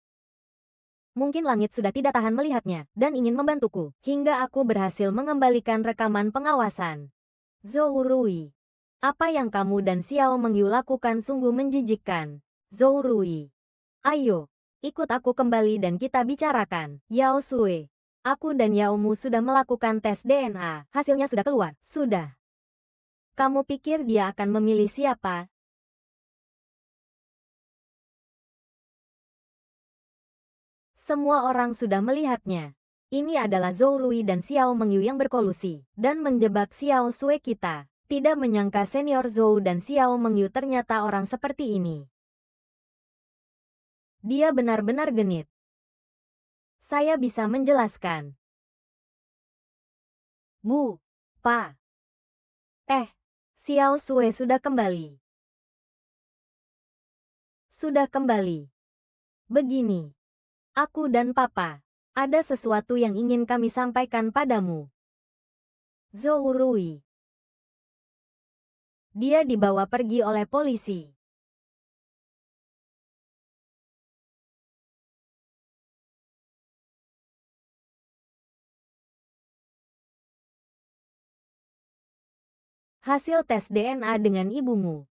Mungkin langit sudah tidak tahan melihatnya, dan ingin membantuku, hingga aku berhasil mengembalikan rekaman pengawasan. Zhou Rui. Apa yang kamu dan Xiao Mengyu lakukan sungguh menjijikkan. Zhou Rui. Ayo, ikut aku kembali dan kita bicarakan. Yao Sui. Aku dan Yaomu sudah melakukan tes DNA. Hasilnya sudah keluar. Sudah. Kamu pikir dia akan memilih siapa? Semua orang sudah melihatnya. Ini adalah Zhou Rui dan Xiao Mengyu yang berkolusi dan menjebak Xiao Sui kita. Tidak menyangka senior Zhou dan Xiao Mengyu ternyata orang seperti ini. Dia benar-benar genit. Saya bisa menjelaskan. Bu, Pa. Xiao Sui sudah kembali. Sudah kembali. Begini. Aku dan Papa. Ada sesuatu yang ingin kami sampaikan padamu. Zhou Rui. Dia dibawa pergi oleh polisi. Hasil tes DNA dengan ibumu.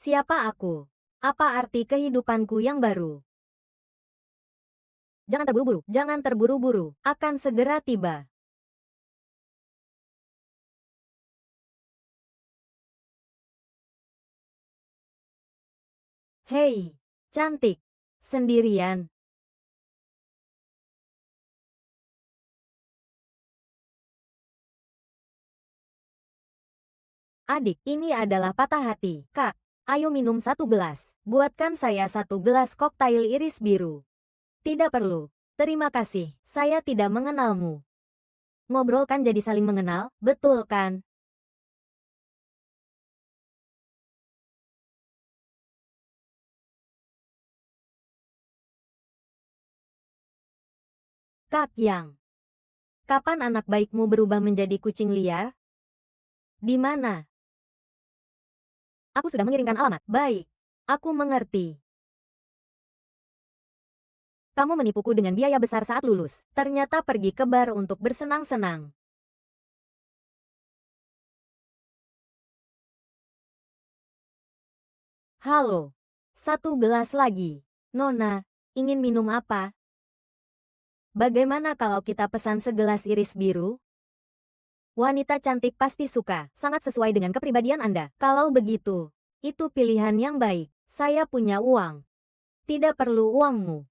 Siapa aku? Apa arti kehidupanku yang baru? Jangan terburu-buru, jangan terburu-buru. Akan segera tiba. Hei, cantik. Sendirian. Adik, ini adalah patah hati. Kak, ayo minum satu gelas. Buatkan saya satu gelas koktail iris biru. Tidak perlu. Terima kasih, saya tidak mengenalmu. Ngobrol kan jadi saling mengenal, betul kan? Kak Yang. Kapan anak baikmu berubah menjadi kucing liar? Di mana? Aku sudah mengirimkan alamat. Baik. Aku mengerti. Kamu menipuku dengan biaya besar saat lulus. Ternyata pergi ke bar untuk bersenang-senang. Halo. Satu gelas lagi. Nona, ingin minum apa? Bagaimana kalau kita pesan segelas iris biru? Wanita cantik pasti suka. Sangat sesuai dengan kepribadian Anda. Kalau begitu, itu pilihan yang baik. Saya punya uang. Tidak perlu uangmu.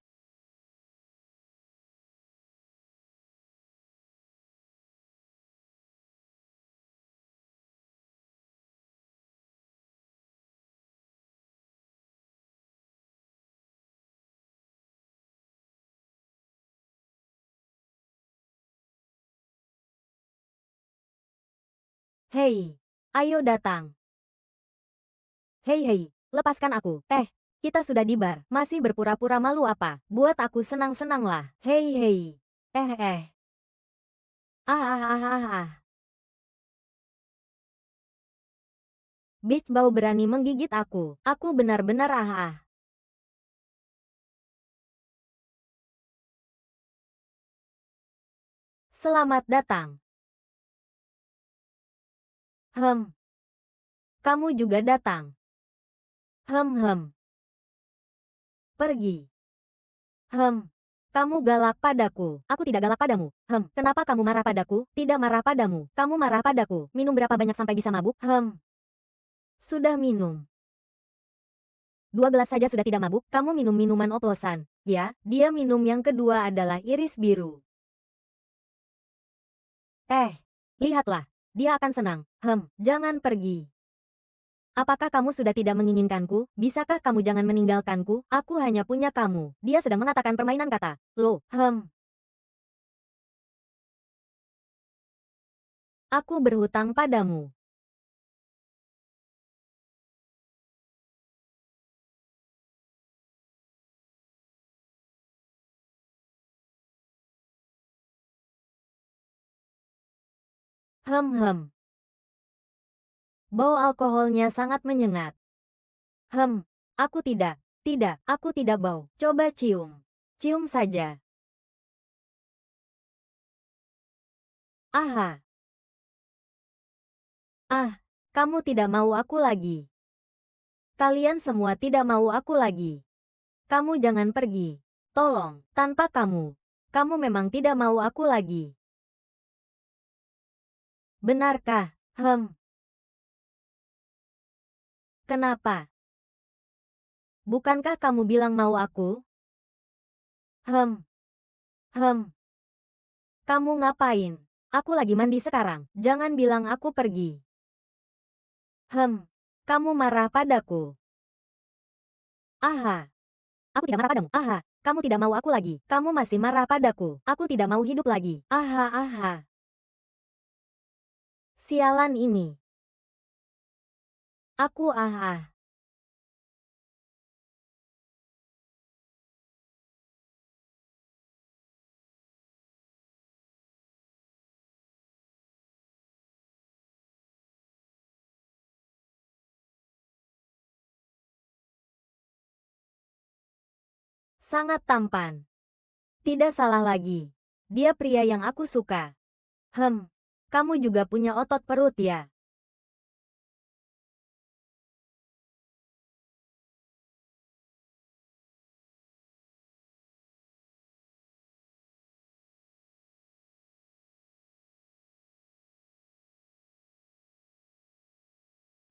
Hei, ayo datang. Hei hei, lepaskan aku. Kita sudah di bar. Masih berpura-pura malu apa? Buat aku senang-senanglah. Hei hei. Eh eh. Ah ah ah ah ah. Bitch bau berani menggigit aku. Aku benar-benar ah ah. Selamat datang. Kamu juga datang. Pergi. Kamu galak padaku. Aku tidak galak padamu. Kenapa kamu marah padaku? Tidak marah padamu. Kamu marah padaku. Minum berapa banyak sampai bisa mabuk? Sudah minum. 2 gelas saja sudah tidak mabuk. Kamu minum minuman oplosan. Ya, dia minum yang kedua adalah iris biru. Lihatlah. Dia akan senang. Jangan pergi. Apakah kamu sudah tidak menginginkanku? Bisakah kamu jangan meninggalkanku? Aku hanya punya kamu. Dia sedang mengatakan permainan kata. Loh, Aku berhutang padamu. Bau alkoholnya sangat menyengat. Aku tidak. Tidak, aku tidak bau. Coba cium. Cium saja. Aha. Kamu tidak mau aku lagi. Kalian semua tidak mau aku lagi. Kamu jangan pergi. Tolong, tanpa kamu. Kamu memang tidak mau aku lagi. Benarkah? Kenapa? Bukankah kamu bilang mau aku? Kamu ngapain? Aku lagi mandi sekarang. Jangan bilang aku pergi. Kamu marah padaku. Aha. Aku tidak marah padamu. Aha. Kamu tidak mau aku lagi. Kamu masih marah padaku. Aku tidak mau hidup lagi. Aha. Sialan ini. Aku sangat tampan. Tidak salah lagi. Dia pria yang aku suka. Kamu juga punya otot perut ya?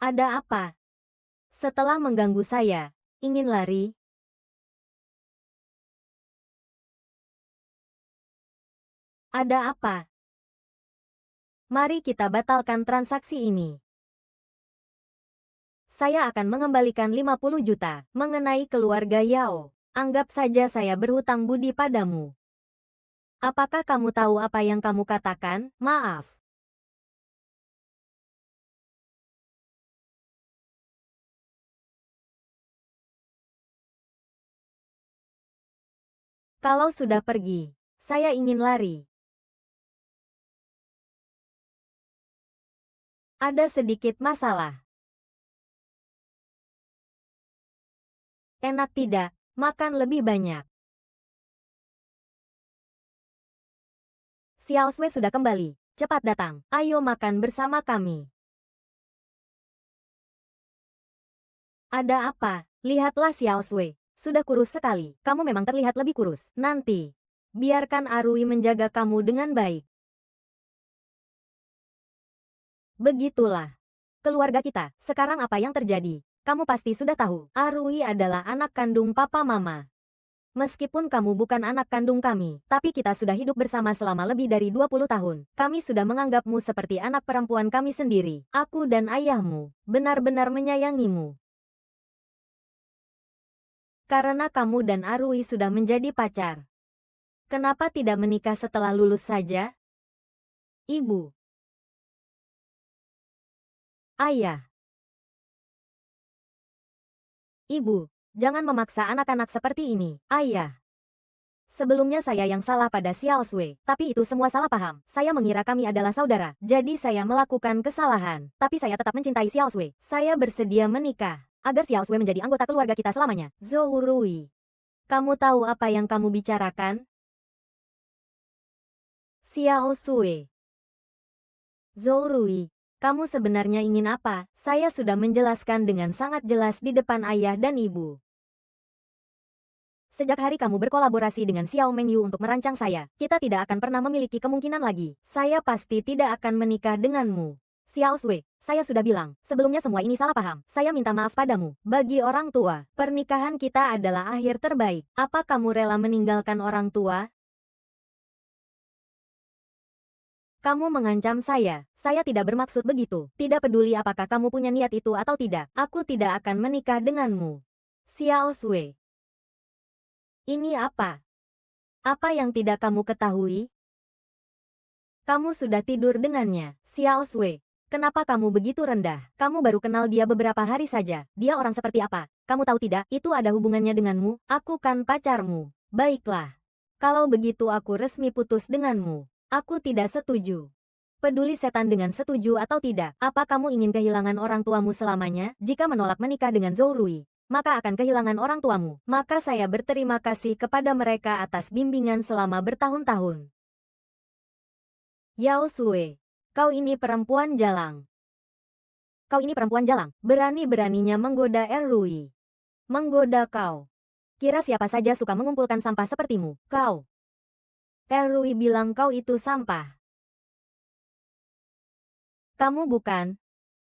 Ada apa? Setelah mengganggu saya, ingin lari? Ada apa? Mari kita batalkan transaksi ini. Saya akan mengembalikan 50 juta. Mengenai keluarga Yao, anggap saja saya berhutang budi padamu. Apakah kamu tahu apa yang kamu katakan? Maaf. Kalau sudah pergi, saya ingin lari. Ada sedikit masalah. Enak tidak? Makan lebih banyak. Xiao Sui sudah kembali. Cepat datang. Ayo makan bersama kami. Ada apa? Lihatlah Xiao Sui. Sudah kurus sekali. Kamu memang terlihat lebih kurus. Nanti, biarkan Arui menjaga kamu dengan baik. Begitulah. Keluarga kita, sekarang apa yang terjadi? Kamu pasti sudah tahu. Arui adalah anak kandung papa mama. Meskipun kamu bukan anak kandung kami, tapi kita sudah hidup bersama selama lebih dari 20 tahun. Kami sudah menganggapmu seperti anak perempuan kami sendiri. Aku dan ayahmu benar-benar menyayangimu. Karena kamu dan Arui sudah menjadi pacar. Kenapa tidak menikah setelah lulus saja? Ibu. Ayah. Ibu, jangan memaksa anak-anak seperti ini. Ayah. Sebelumnya saya yang salah pada Xiao Sui, tapi itu semua salah paham. Saya mengira kami adalah saudara, jadi saya melakukan kesalahan. Tapi saya tetap mencintai Xiao Sui. Saya bersedia menikah, agar Xiao Sui menjadi anggota keluarga kita selamanya. Zhou Rui. Kamu tahu apa yang kamu bicarakan? Xiao Sui. Zhou Rui. Kamu sebenarnya ingin apa? Saya sudah menjelaskan dengan sangat jelas di depan ayah dan ibu. Sejak hari kamu berkolaborasi dengan Xiao Mengyu untuk merancang saya, kita tidak akan pernah memiliki kemungkinan lagi. Saya pasti tidak akan menikah denganmu. Xiao Sui, saya sudah bilang, sebelumnya semua ini salah paham. Saya minta maaf padamu. Bagi orang tua, pernikahan kita adalah akhir terbaik. Apa kamu rela meninggalkan orang tua? Kamu mengancam saya. Saya tidak bermaksud begitu. Tidak peduli apakah kamu punya niat itu atau tidak. Aku tidak akan menikah denganmu. Xiao Sui. Ini apa? Apa yang tidak kamu ketahui? Kamu sudah tidur dengannya. Xiao Sui. Kenapa kamu begitu rendah? Kamu baru kenal dia beberapa hari saja. Dia orang seperti apa? Kamu tahu tidak, itu ada hubungannya denganmu. Aku kan pacarmu. Baiklah. Kalau begitu aku resmi putus denganmu. Aku tidak setuju. Peduli setan dengan setuju atau tidak, apa kamu ingin kehilangan orang tuamu selamanya? Jika menolak menikah dengan Zhou Rui, maka akan kehilangan orang tuamu. Maka saya berterima kasih kepada mereka atas bimbingan selama bertahun-tahun. Yao Sui, kau ini perempuan jalang. Kau ini perempuan jalang, berani-beraninya menggoda Er Rui. Menggoda kau. Kira siapa saja suka mengumpulkan sampah sepertimu, kau. Er Rui bilang kau itu sampah. Kamu bukan?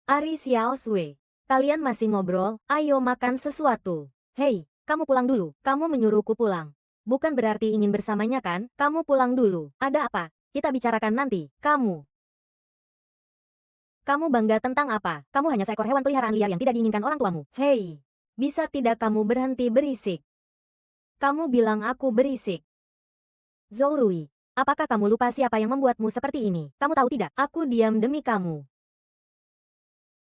Ari Xiao Sui. Kalian masih ngobrol, ayo makan sesuatu. Hei, kamu pulang dulu. Kamu menyuruhku pulang. Bukan berarti ingin bersamanya kan? Kamu pulang dulu. Ada apa? Kita bicarakan nanti. Kamu. Kamu bangga tentang apa? Kamu hanya seekor hewan peliharaan liar yang tidak diinginkan orang tuamu. Hei, bisa tidak kamu berhenti berisik? Kamu bilang aku berisik. Zhou Rui, apakah kamu lupa siapa yang membuatmu seperti ini? Kamu tahu tidak? Aku diam demi kamu.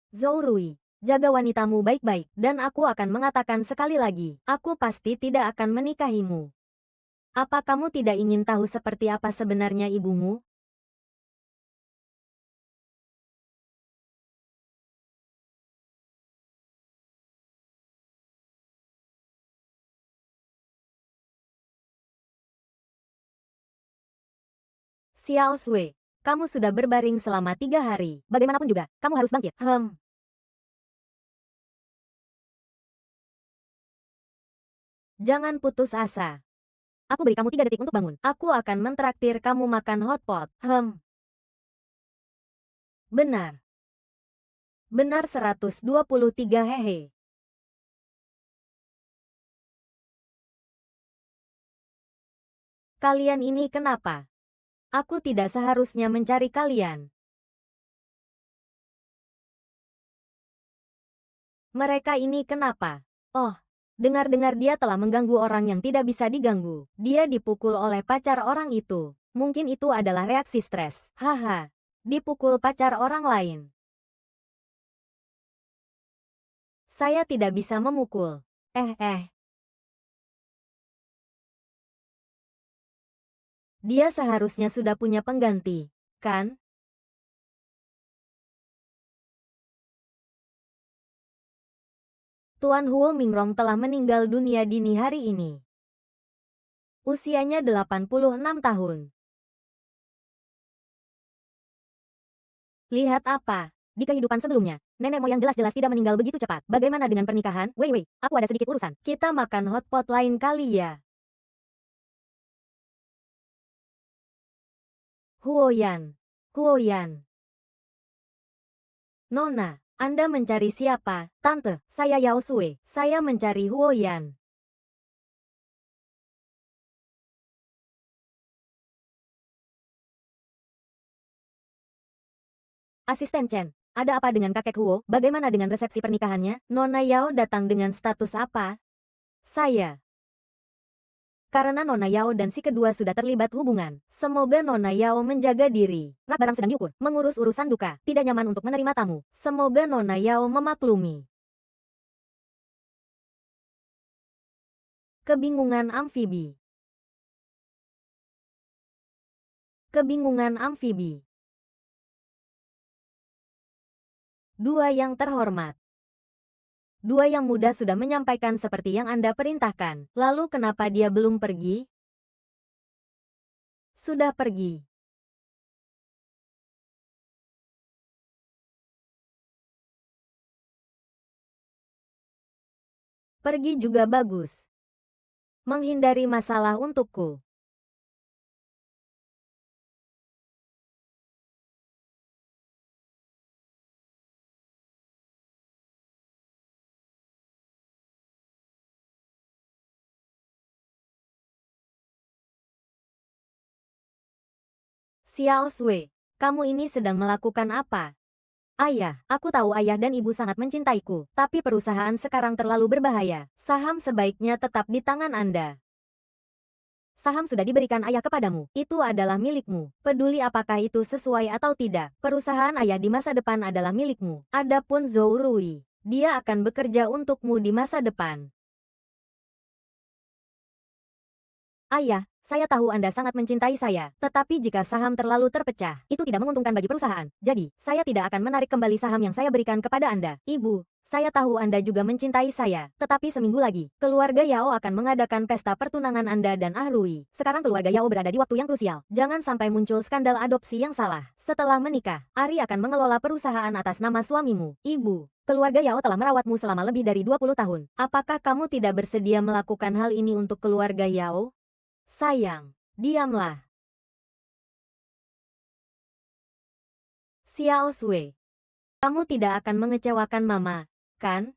Zhou Rui, jaga wanitamu baik-baik, dan aku akan mengatakan sekali lagi, aku pasti tidak akan menikahimu. Apa kamu tidak ingin tahu seperti apa sebenarnya ibumu? Xiao Sui, kamu sudah berbaring selama 3 hari. Bagaimanapun juga, kamu harus bangkit. Jangan putus asa. Aku beri kamu 3 detik untuk bangun. Aku akan mentraktir kamu makan hotpot. Benar. Benar 123 hehe. Kalian ini kenapa? Aku tidak seharusnya mencari kalian. Mereka ini kenapa? Oh, dengar-dengar dia telah mengganggu orang yang tidak bisa diganggu. Dia dipukul oleh pacar orang itu. Mungkin itu adalah reaksi stres. Haha, dipukul pacar orang lain. Saya tidak bisa memukul. Dia seharusnya sudah punya pengganti, kan? Tuan Huo Mingrong telah meninggal dunia dini hari ini. Usianya 86 tahun. Lihat apa? Di kehidupan sebelumnya, nenek moyang jelas-jelas tidak meninggal begitu cepat. Bagaimana dengan pernikahan? Wei, aku ada sedikit urusan. Kita makan hotpot lain kali ya. Huoyan. Huoyan. Nona, Anda mencari siapa? Tante, saya Yao Sui. Saya mencari Huoyan. Asisten Chen, ada apa dengan kakek Huo? Bagaimana dengan resepsi pernikahannya? Nona Yao datang dengan status apa? Saya. Karena Nona Yao dan si kedua sudah terlibat hubungan. Semoga Nona Yao menjaga diri. Rak barang sedang diukur. Mengurus urusan duka. Tidak nyaman untuk menerima tamu. Semoga Nona Yao memaklumi. Kebingungan amfibi. Kebingungan amfibi. Dua yang terhormat. Dua yang muda sudah menyampaikan seperti yang Anda perintahkan. Lalu kenapa dia belum pergi? Sudah pergi. Pergi juga bagus. Menghindari masalah untukku. Xiao Sui, kamu ini sedang melakukan apa? Ayah, aku tahu ayah dan ibu sangat mencintaiku, tapi perusahaan sekarang terlalu berbahaya. Saham sebaiknya tetap di tangan Anda. Saham sudah diberikan ayah kepadamu, itu adalah milikmu. Peduli apakah itu sesuai atau tidak, perusahaan ayah di masa depan adalah milikmu. Adapun Zhou Rui, dia akan bekerja untukmu di masa depan. Ayah, saya tahu Anda sangat mencintai saya, tetapi jika saham terlalu terpecah, itu tidak menguntungkan bagi perusahaan. Jadi, saya tidak akan menarik kembali saham yang saya berikan kepada Anda. Ibu, saya tahu Anda juga mencintai saya, tetapi seminggu lagi, keluarga Yao akan mengadakan pesta pertunangan Anda dan Ah Rui. Sekarang keluarga Yao berada di waktu yang krusial. Jangan sampai muncul skandal adopsi yang salah. Setelah menikah, Ari akan mengelola perusahaan atas nama suamimu. Ibu, keluarga Yao telah merawatmu selama lebih dari 20 tahun. Apakah kamu tidak bersedia melakukan hal ini untuk keluarga Yao? Sayang, diamlah. Xiao Sui, kamu tidak akan mengecewakan Mama, kan?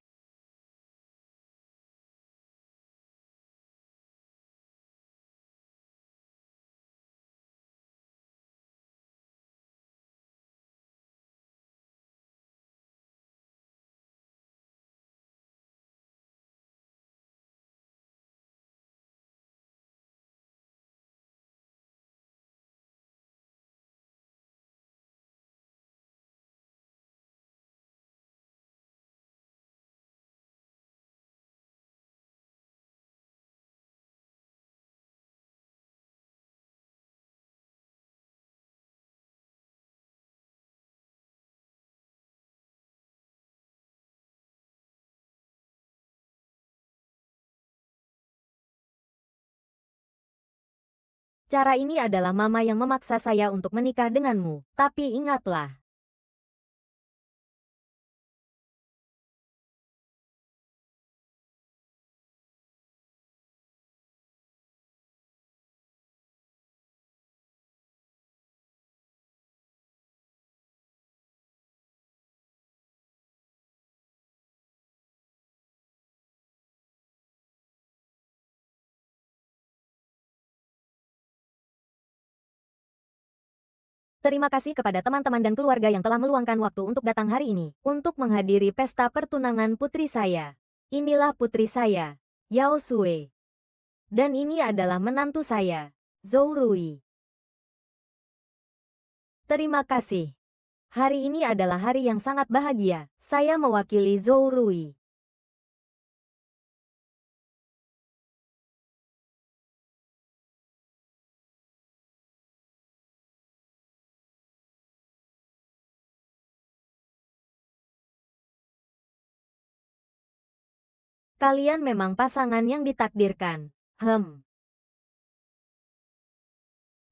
Cara ini adalah Mama yang memaksa saya untuk menikah denganmu. Tapi ingatlah, terima kasih kepada teman-teman dan keluarga yang telah meluangkan waktu untuk datang hari ini, untuk menghadiri pesta pertunangan putri saya. Inilah putri saya, Yao Sui. Dan ini adalah menantu saya, Zhou Rui. Terima kasih. Hari ini adalah hari yang sangat bahagia. Saya mewakili Zhou Rui. Kalian memang pasangan yang ditakdirkan.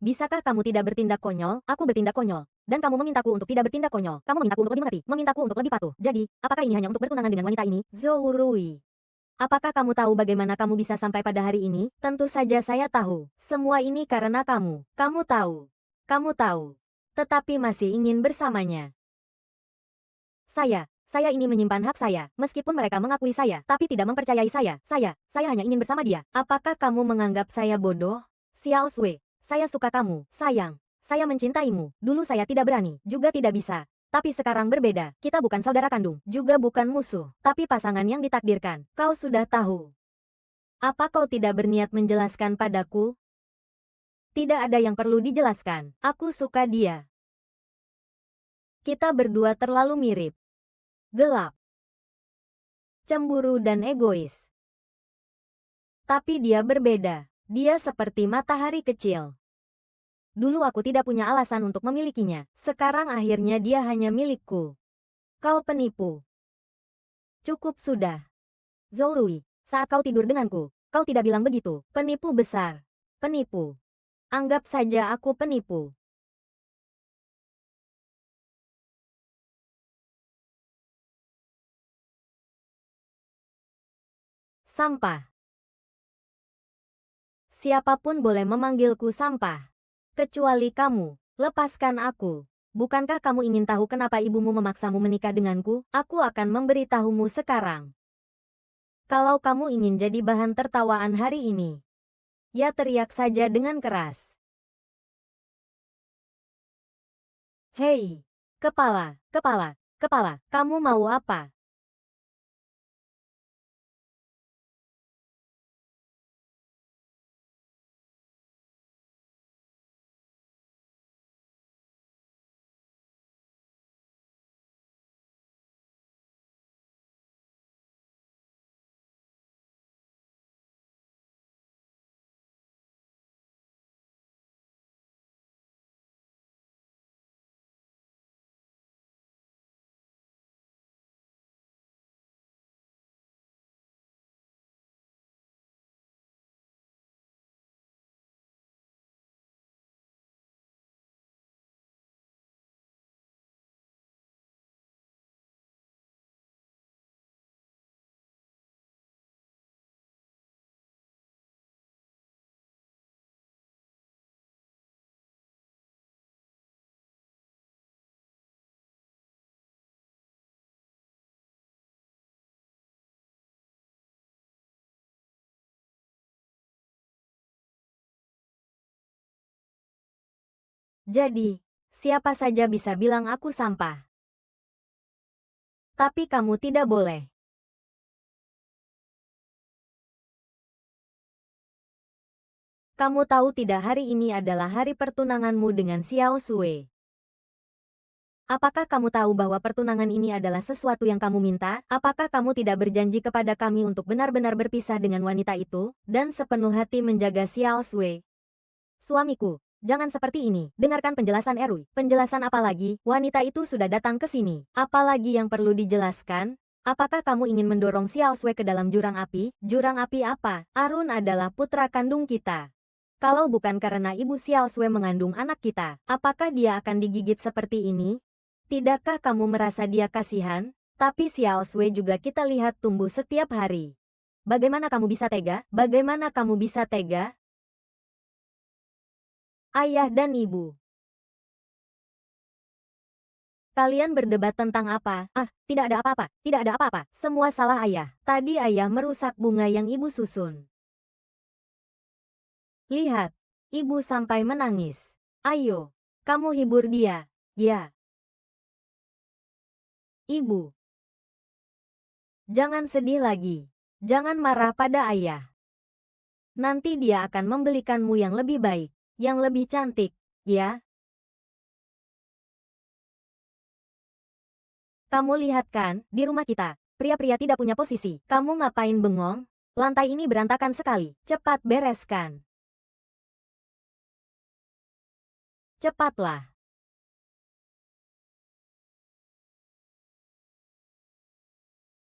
Bisakah kamu tidak bertindak konyol? Aku bertindak konyol. Dan kamu memintaku untuk tidak bertindak konyol. Kamu memintaku untuk lebih mengerti, memintaku untuk lebih patuh. Jadi, apakah ini hanya untuk bertunangan dengan wanita ini? Zhou Rui. Apakah kamu tahu bagaimana kamu bisa sampai pada hari ini? Tentu saja saya tahu. Semua ini karena kamu. Kamu tahu. Kamu tahu. Tetapi masih ingin bersamanya. Saya ini menyimpan hak saya, meskipun mereka mengakui saya, tapi tidak mempercayai saya. Saya hanya ingin bersama dia. Apakah kamu menganggap saya bodoh? Xiao Sui, saya suka kamu, sayang. Saya mencintaimu. Dulu saya tidak berani, juga tidak bisa. Tapi sekarang berbeda. Kita bukan saudara kandung, juga bukan musuh, tapi pasangan yang ditakdirkan. Kau sudah tahu. Apa kau tidak berniat menjelaskan padaku? Tidak ada yang perlu dijelaskan. Aku suka dia. Kita berdua terlalu mirip. Gelap, cemburu dan egois. Tapi dia berbeda. Dia seperti matahari kecil. Dulu aku tidak punya alasan untuk memilikinya. Sekarang akhirnya dia hanya milikku. Kau penipu. Cukup sudah. Zhou Rui, saat kau tidur denganku, kau tidak bilang begitu. Penipu besar. Penipu. Anggap saja aku penipu. Sampah. Siapapun boleh memanggilku sampah. Kecuali kamu. Lepaskan aku. Bukankah kamu ingin tahu kenapa ibumu memaksamu menikah denganku? Aku akan memberitahumu sekarang. Kalau kamu ingin jadi bahan tertawaan hari ini, ya teriak saja dengan keras. Hei, kepala, kepala, kepala, kamu mau apa? Jadi, siapa saja bisa bilang aku sampah. Tapi kamu tidak boleh. Kamu tahu tidak hari ini adalah hari pertunanganmu dengan Xiao Sui. Apakah kamu tahu bahwa pertunangan ini adalah sesuatu yang kamu minta? Apakah kamu tidak berjanji kepada kami untuk benar-benar berpisah dengan wanita itu, dan sepenuh hati menjaga Xiao Sui? Suamiku, jangan seperti ini. Dengarkan penjelasan Erui. Penjelasan apa lagi? Wanita itu sudah datang ke sini. Apalagi yang perlu dijelaskan? Apakah kamu ingin mendorong Xiao Sui ke dalam jurang api? Jurang api apa? Arun adalah putra kandung kita. Kalau bukan karena ibu Xiao Sui mengandung anak kita, apakah dia akan digigit seperti ini? Tidakkah kamu merasa dia kasihan? Tapi Xiao Sui juga kita lihat tumbuh setiap hari. Bagaimana kamu bisa tega? Bagaimana kamu bisa tega? Ayah dan ibu. Kalian berdebat tentang apa? Ah, tidak ada apa-apa. Tidak ada apa-apa. Semua salah ayah. Tadi ayah merusak bunga yang ibu susun. Lihat. Ibu sampai menangis. Ayo. Kamu hibur dia. Ya. Ibu. Jangan sedih lagi. Jangan marah pada ayah. Nanti dia akan membelikanmu yang lebih baik. Yang lebih cantik. Ya. Kamu lihat kan, di rumah kita, pria-pria tidak punya posisi. Kamu ngapain bengong? Lantai ini berantakan sekali. Cepat bereskan. Cepatlah.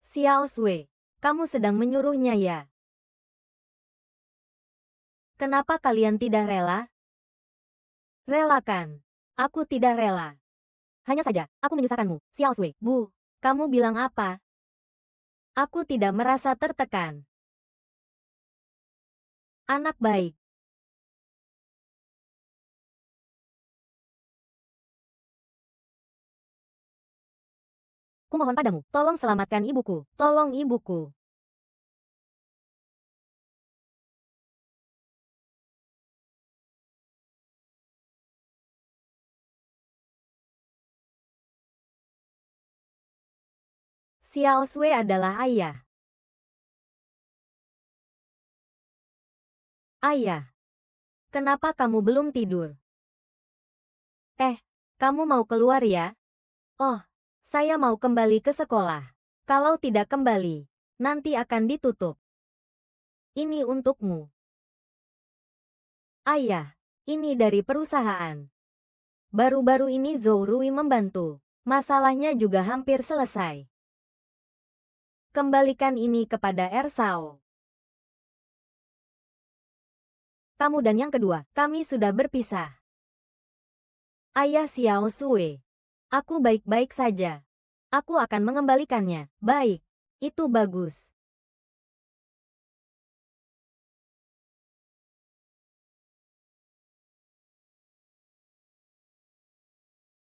Xiao Sui, kamu sedang menyuruhnya ya? Kenapa kalian tidak rela? Relakan. Aku tidak rela. Hanya saja, aku menyusahkanmu, Xiao Sui. Bu, kamu bilang apa? Aku tidak merasa tertekan. Anak baik. Kumohon padamu, tolong selamatkan ibuku. Tolong ibuku. Xiao Sui adalah ayah. Ayah, kenapa kamu belum tidur? Kamu mau keluar ya? Oh, saya mau kembali ke sekolah. Kalau tidak kembali, nanti akan ditutup. Ini untukmu. Ayah, ini dari perusahaan. Baru-baru ini Zhou Rui membantu. Masalahnya juga hampir selesai. Kembalikan ini kepada Ersao. Kamu dan yang kedua, kami sudah berpisah. Ayah Xiao Sui. Aku baik-baik saja. Aku akan mengembalikannya. Baik, itu bagus.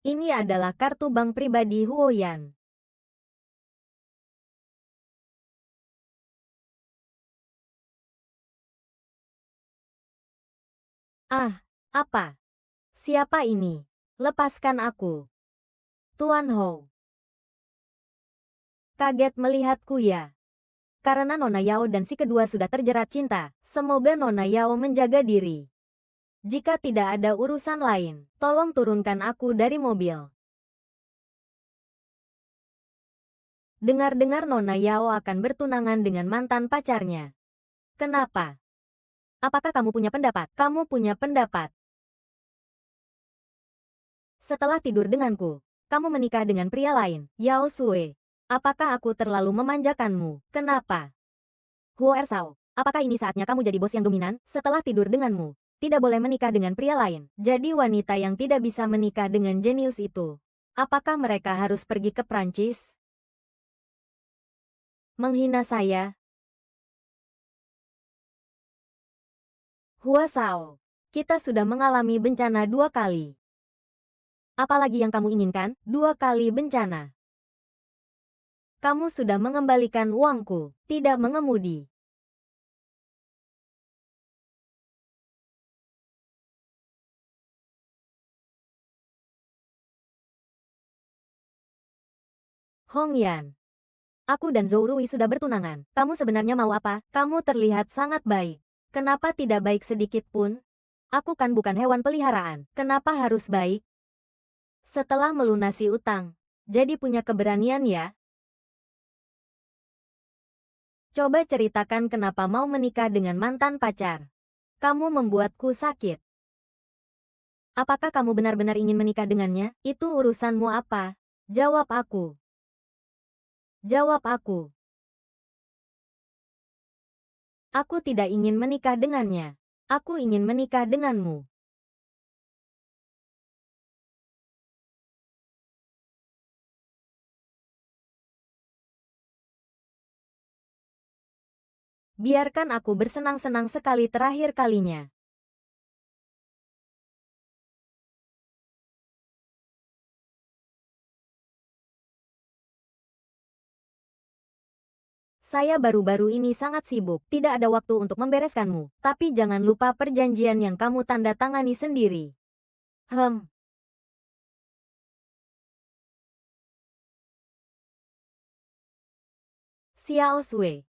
Ini adalah kartu bank pribadi Huoyan. Ah, apa? Siapa ini? Lepaskan aku. Tuan Hou. Kaget melihatku ya. Karena Nona Yao dan si kedua sudah terjerat cinta, semoga Nona Yao menjaga diri. Jika tidak ada urusan lain, tolong turunkan aku dari mobil. Dengar-dengar Nona Yao akan bertunangan dengan mantan pacarnya. Kenapa? Apakah kamu punya pendapat? Kamu punya pendapat. Setelah tidur denganku, kamu menikah dengan pria lain, Yao Sue. Apakah aku terlalu memanjakanmu? Kenapa? Huo Ersao, apakah ini saatnya kamu jadi bos yang dominan? Setelah tidur denganmu, tidak boleh menikah dengan pria lain. Jadi wanita yang tidak bisa menikah dengan jenius itu. Apakah mereka harus pergi ke Prancis? Menghina saya? Hua Sao, kita sudah mengalami bencana 2 kali. Apalagi yang kamu inginkan? 2 kali bencana. Kamu sudah mengembalikan uangku, tidak mengemudi. Hong Yan. Aku dan Zhou Rui sudah bertunangan. Kamu sebenarnya mau apa? Kamu terlihat sangat baik. Kenapa tidak baik sedikit pun? Aku kan bukan hewan peliharaan. Kenapa harus baik? Setelah melunasi utang, jadi punya keberanian ya? Coba ceritakan kenapa mau menikah dengan mantan pacar. Kamu membuatku sakit. Apakah kamu benar-benar ingin menikah dengannya? Itu urusanmu apa? Jawab aku. Jawab aku. Aku tidak ingin menikah dengannya. Aku ingin menikah denganmu. Biarkan aku bersenang-senang sekali terakhir kalinya. Saya baru-baru ini sangat sibuk, tidak ada waktu untuk membereskanmu. Tapi jangan lupa perjanjian yang kamu tanda tangani sendiri. Xiao Sui.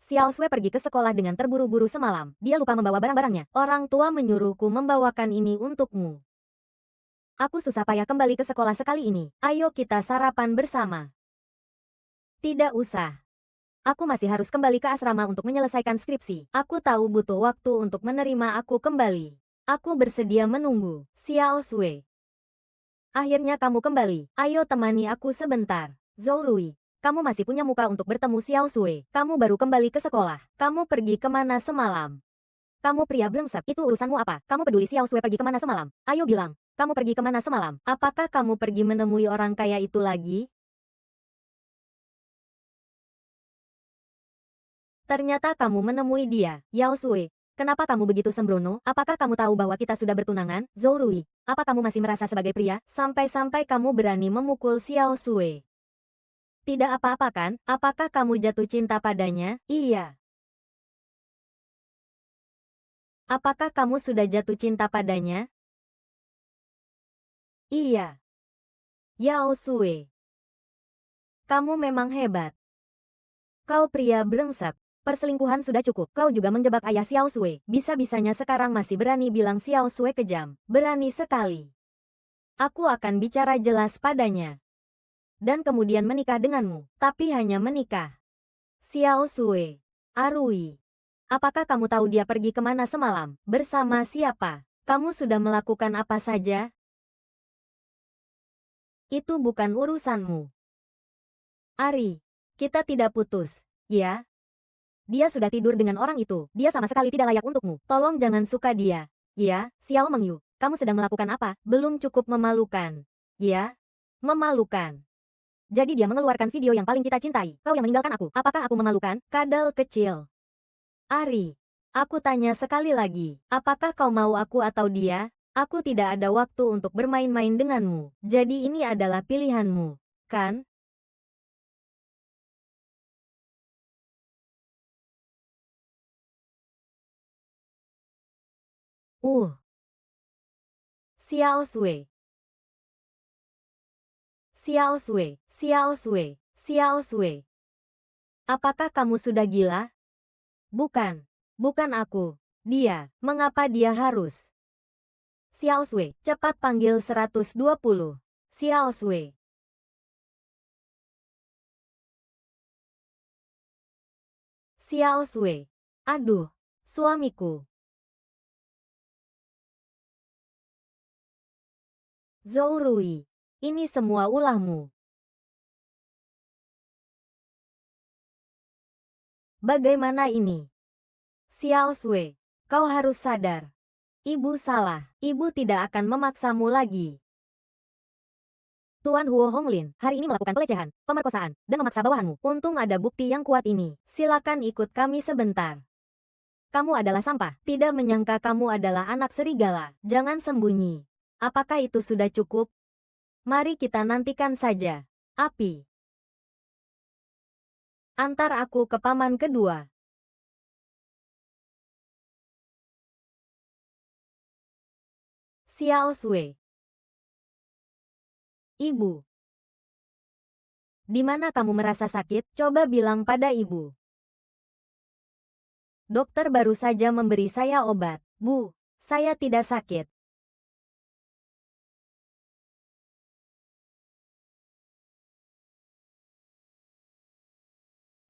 Xiao Sui pergi ke sekolah dengan terburu-buru semalam. Dia lupa membawa barang-barangnya. Orang tua menyuruhku membawakan ini untukmu. Aku susah payah kembali ke sekolah sekali ini. Ayo kita sarapan bersama. Tidak usah. Aku masih harus kembali ke asrama untuk menyelesaikan skripsi. Aku tahu butuh waktu untuk menerima aku kembali. Aku bersedia menunggu. Xiao Sui. Akhirnya kamu kembali. Ayo temani aku sebentar. Zhou Rui. Kamu masih punya muka untuk bertemu Xiao Sui. Kamu baru kembali ke sekolah. Kamu pergi kemana semalam? Kamu pria brengsek. Itu urusanmu apa? Kamu peduli Xiao Sui pergi kemana semalam? Ayo bilang. Kamu pergi kemana semalam? Apakah kamu pergi menemui orang kaya itu lagi? Ternyata kamu menemui dia, Yao Sui. Kenapa kamu begitu sembrono? Apakah kamu tahu bahwa kita sudah bertunangan? Zhou Rui, apa kamu masih merasa sebagai pria? Sampai-sampai kamu berani memukul Xiao Sui. Tidak apa-apa kan? Apakah kamu jatuh cinta padanya? Iya. Apakah kamu sudah jatuh cinta padanya? Iya. Yao Sui. Kamu memang hebat. Kau pria brengsek. Perselingkuhan sudah cukup. Kau juga menjebak ayah Xiao Sui. Bisa-bisanya sekarang masih berani bilang Xiao Sui kejam. Berani sekali. Aku akan bicara jelas padanya. Dan kemudian menikah denganmu. Tapi hanya menikah. Xiao Sui. Arui. Apakah kamu tahu dia pergi kemana semalam? Bersama siapa? Kamu sudah melakukan apa saja? Itu bukan urusanmu. Ari. Kita tidak putus. Ya? Dia sudah tidur dengan orang itu. Dia sama sekali tidak layak untukmu. Tolong jangan suka dia. Ya, Xiao Mengyu. Kamu sedang melakukan apa? Belum cukup memalukan. Ya? Memalukan. Jadi dia mengeluarkan video yang paling kita cintai. Kau yang meninggalkan aku. Apakah aku memalukan? Kadal kecil. Ari. Aku tanya sekali lagi. Apakah kau mau aku atau dia? Aku tidak ada waktu untuk bermain-main denganmu. Jadi ini adalah pilihanmu, kan? Uh, Xiao Sui, Xiao Sui, Xiao Sui, Xiao Sui. Apakah kamu sudah gila? Bukan. Bukan aku. Dia. Mengapa dia harus? Xiao Sui, cepat panggil 120. Xiao Sui. Xiao Sui. Aduh, suamiku. Zhou Rui. Ini semua ulahmu. Bagaimana ini? Xiao Sui, kau harus sadar. Ibu salah. Ibu tidak akan memaksamu lagi. Tuan Huo Honglin hari ini melakukan pelecehan, pemerkosaan, dan memaksa bawahanmu. Untung ada bukti yang kuat ini. Silakan ikut kami sebentar. Kamu adalah sampah. Tidak menyangka kamu adalah anak serigala. Jangan sembunyi. Apakah itu sudah cukup? Mari kita nantikan saja. Api. Antar aku ke paman kedua. Xiao Sui. Ibu. Di mana kamu merasa sakit? Coba bilang pada ibu. Dokter baru saja memberi saya obat. Bu, saya tidak sakit.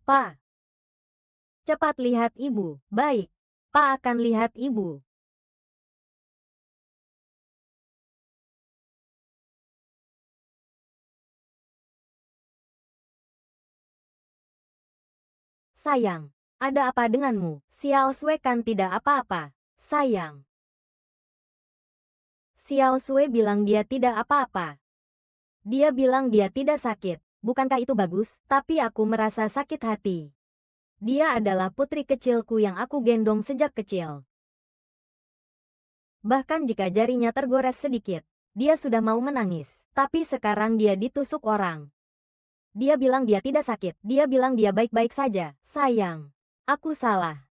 Pak. Cepat lihat ibu. Baik. Pak akan lihat ibu. Sayang. Ada apa denganmu? Xiao Sui kan tidak apa-apa. Sayang. Xiao Sui bilang dia tidak apa-apa. Dia bilang dia tidak sakit. Bukankah itu bagus? Tapi aku merasa sakit hati. Dia adalah putri kecilku yang aku gendong sejak kecil. Bahkan jika jarinya tergores sedikit, dia sudah mau menangis. Tapi sekarang dia ditusuk orang. Dia bilang dia tidak sakit. Dia bilang dia baik-baik saja. Sayang. Aku salah.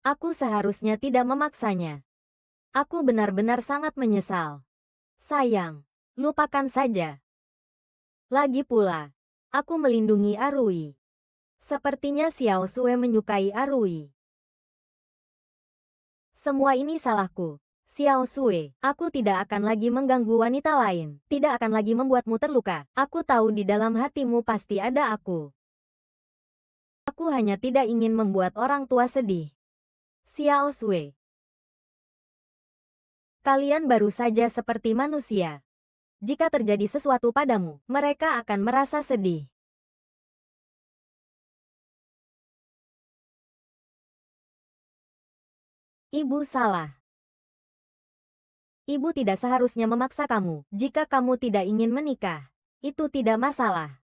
Aku seharusnya tidak memaksanya. Aku benar-benar sangat menyesal. Sayang. Lupakan saja. Lagi pula, aku melindungi Arui. Sepertinya Xiao Sui menyukai Arui. Semua ini salahku. Xiao Sui, aku tidak akan lagi mengganggu wanita lain. Tidak akan lagi membuatmu terluka. Aku tahu di dalam hatimu pasti ada aku. Aku hanya tidak ingin membuat orang tua sedih. Xiao Sui. Kalian baru saja seperti manusia. Jika terjadi sesuatu padamu, mereka akan merasa sedih. Ibu salah. Ibu tidak seharusnya memaksa kamu. Jika kamu tidak ingin menikah, itu tidak masalah.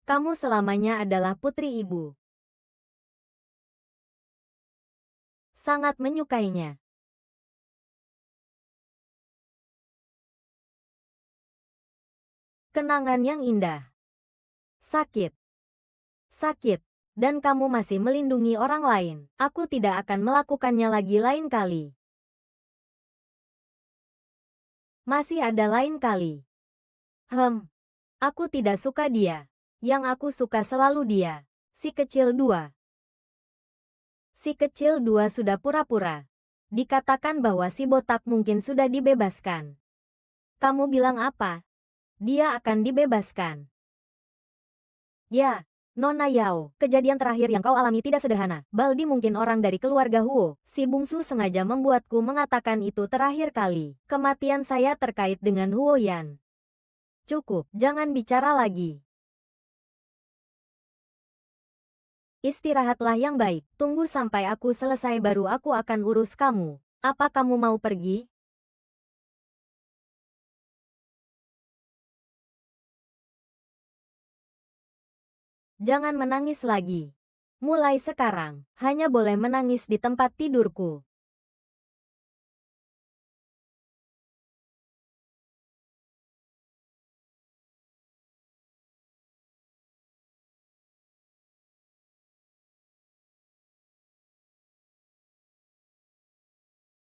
Kamu selamanya adalah putri ibu. Sangat menyukainya. Kenangan yang indah. Sakit. Sakit. Dan kamu masih melindungi orang lain. Aku tidak akan melakukannya lagi lain kali. Masih ada lain kali. Aku tidak suka dia. Yang aku suka selalu dia. Si kecil dua. Si kecil dua sudah pura-pura. Dikatakan bahwa si botak mungkin sudah dibebaskan. Kamu bilang apa? Dia akan dibebaskan. Ya, Nona Yao, kejadian terakhir yang kau alami tidak sederhana. Baldi mungkin orang dari keluarga Huo. Si bungsu sengaja membuatku mengatakan itu terakhir kali. Kematian saya terkait dengan Huo Yan. Cukup, jangan bicara lagi. Istirahatlah yang baik. Tunggu sampai aku selesai baru aku akan urus kamu. Apa kamu mau pergi? Jangan menangis lagi. Mulai sekarang, hanya boleh menangis di tempat tidurku.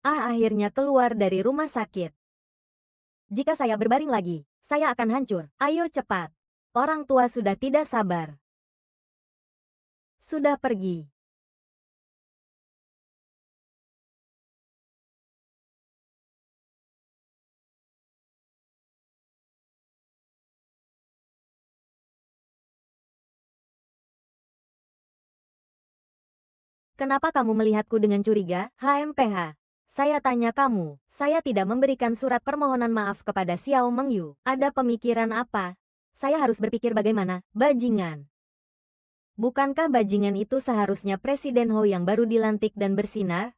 Akhirnya keluar dari rumah sakit. Jika saya berbaring lagi, saya akan hancur. Ayo cepat. Orang tua sudah tidak sabar. Sudah pergi. Kenapa kamu melihatku dengan curiga, HMPH? Saya tanya kamu, saya tidak memberikan surat permohonan maaf kepada Xiao Mengyu. Ada pemikiran apa? Saya harus berpikir bagaimana, bajingan. Bukankah bajingan itu seharusnya Presiden Ho yang baru dilantik dan bersinar?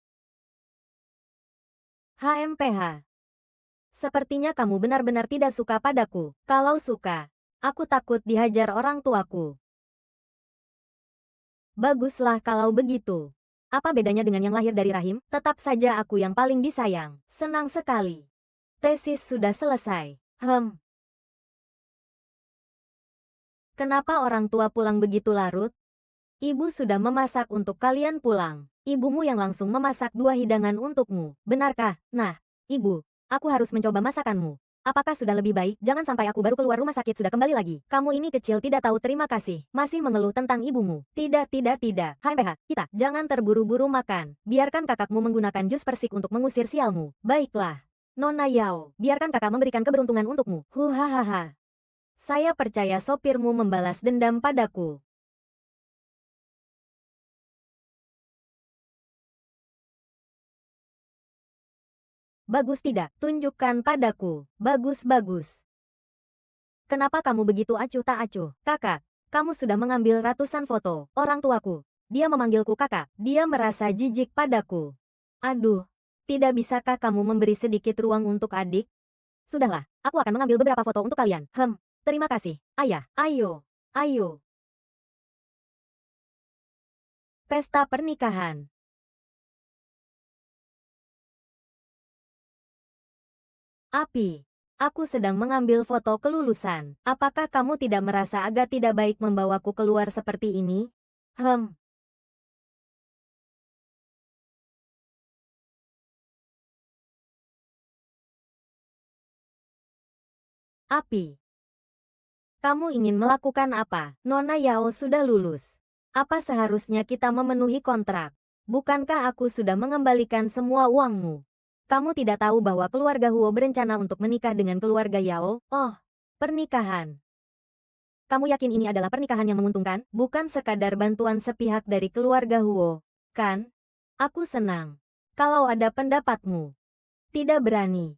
HMPH. Sepertinya kamu benar-benar tidak suka padaku. Kalau suka, aku takut dihajar orang tuaku. Baguslah kalau begitu. Apa bedanya dengan yang lahir dari rahim? Tetap saja aku yang paling disayang. Senang sekali. Tesis sudah selesai. Kenapa orang tua pulang begitu larut? Ibu sudah memasak untuk kalian pulang. Ibumu yang langsung memasak 2 hidangan untukmu. Benarkah? Nah, ibu, aku harus mencoba masakanmu. Apakah sudah lebih baik? Jangan sampai aku baru keluar rumah sakit sudah kembali lagi. Kamu ini kecil tidak tahu terima kasih. Masih mengeluh tentang ibumu. Tidak. HMPH, kita jangan terburu-buru makan. Biarkan kakakmu menggunakan jus persik untuk mengusir sialmu. Baiklah. Nona Yao, biarkan kakak memberikan keberuntungan untukmu. Huhahaha. Saya percaya sopirmu membalas dendam padaku. Bagus tidak? Tunjukkan padaku. Bagus. Kenapa kamu begitu acuh tak acuh? Kakak, kamu sudah mengambil ratusan foto. Orang tuaku. Dia memanggilku kakak. Dia merasa jijik padaku. Aduh, tidak bisakah kamu memberi sedikit ruang untuk adik? Sudahlah, aku akan mengambil beberapa foto untuk kalian. Terima kasih, ayah. Ayo. Pesta pernikahan. Api. Aku sedang mengambil foto kelulusan. Apakah kamu tidak merasa agak tidak baik membawaku keluar seperti ini? Api. Kamu ingin melakukan apa? Nona Yao sudah lulus. Apa seharusnya kita memenuhi kontrak? Bukankah aku sudah mengembalikan semua uangmu? Kamu tidak tahu bahwa keluarga Huo berencana untuk menikah dengan keluarga Yao? Oh, pernikahan. Kamu yakin ini adalah pernikahan yang menguntungkan? Bukan sekadar bantuan sepihak dari keluarga Huo, kan? Aku senang. Kalau ada pendapatmu. Tidak berani.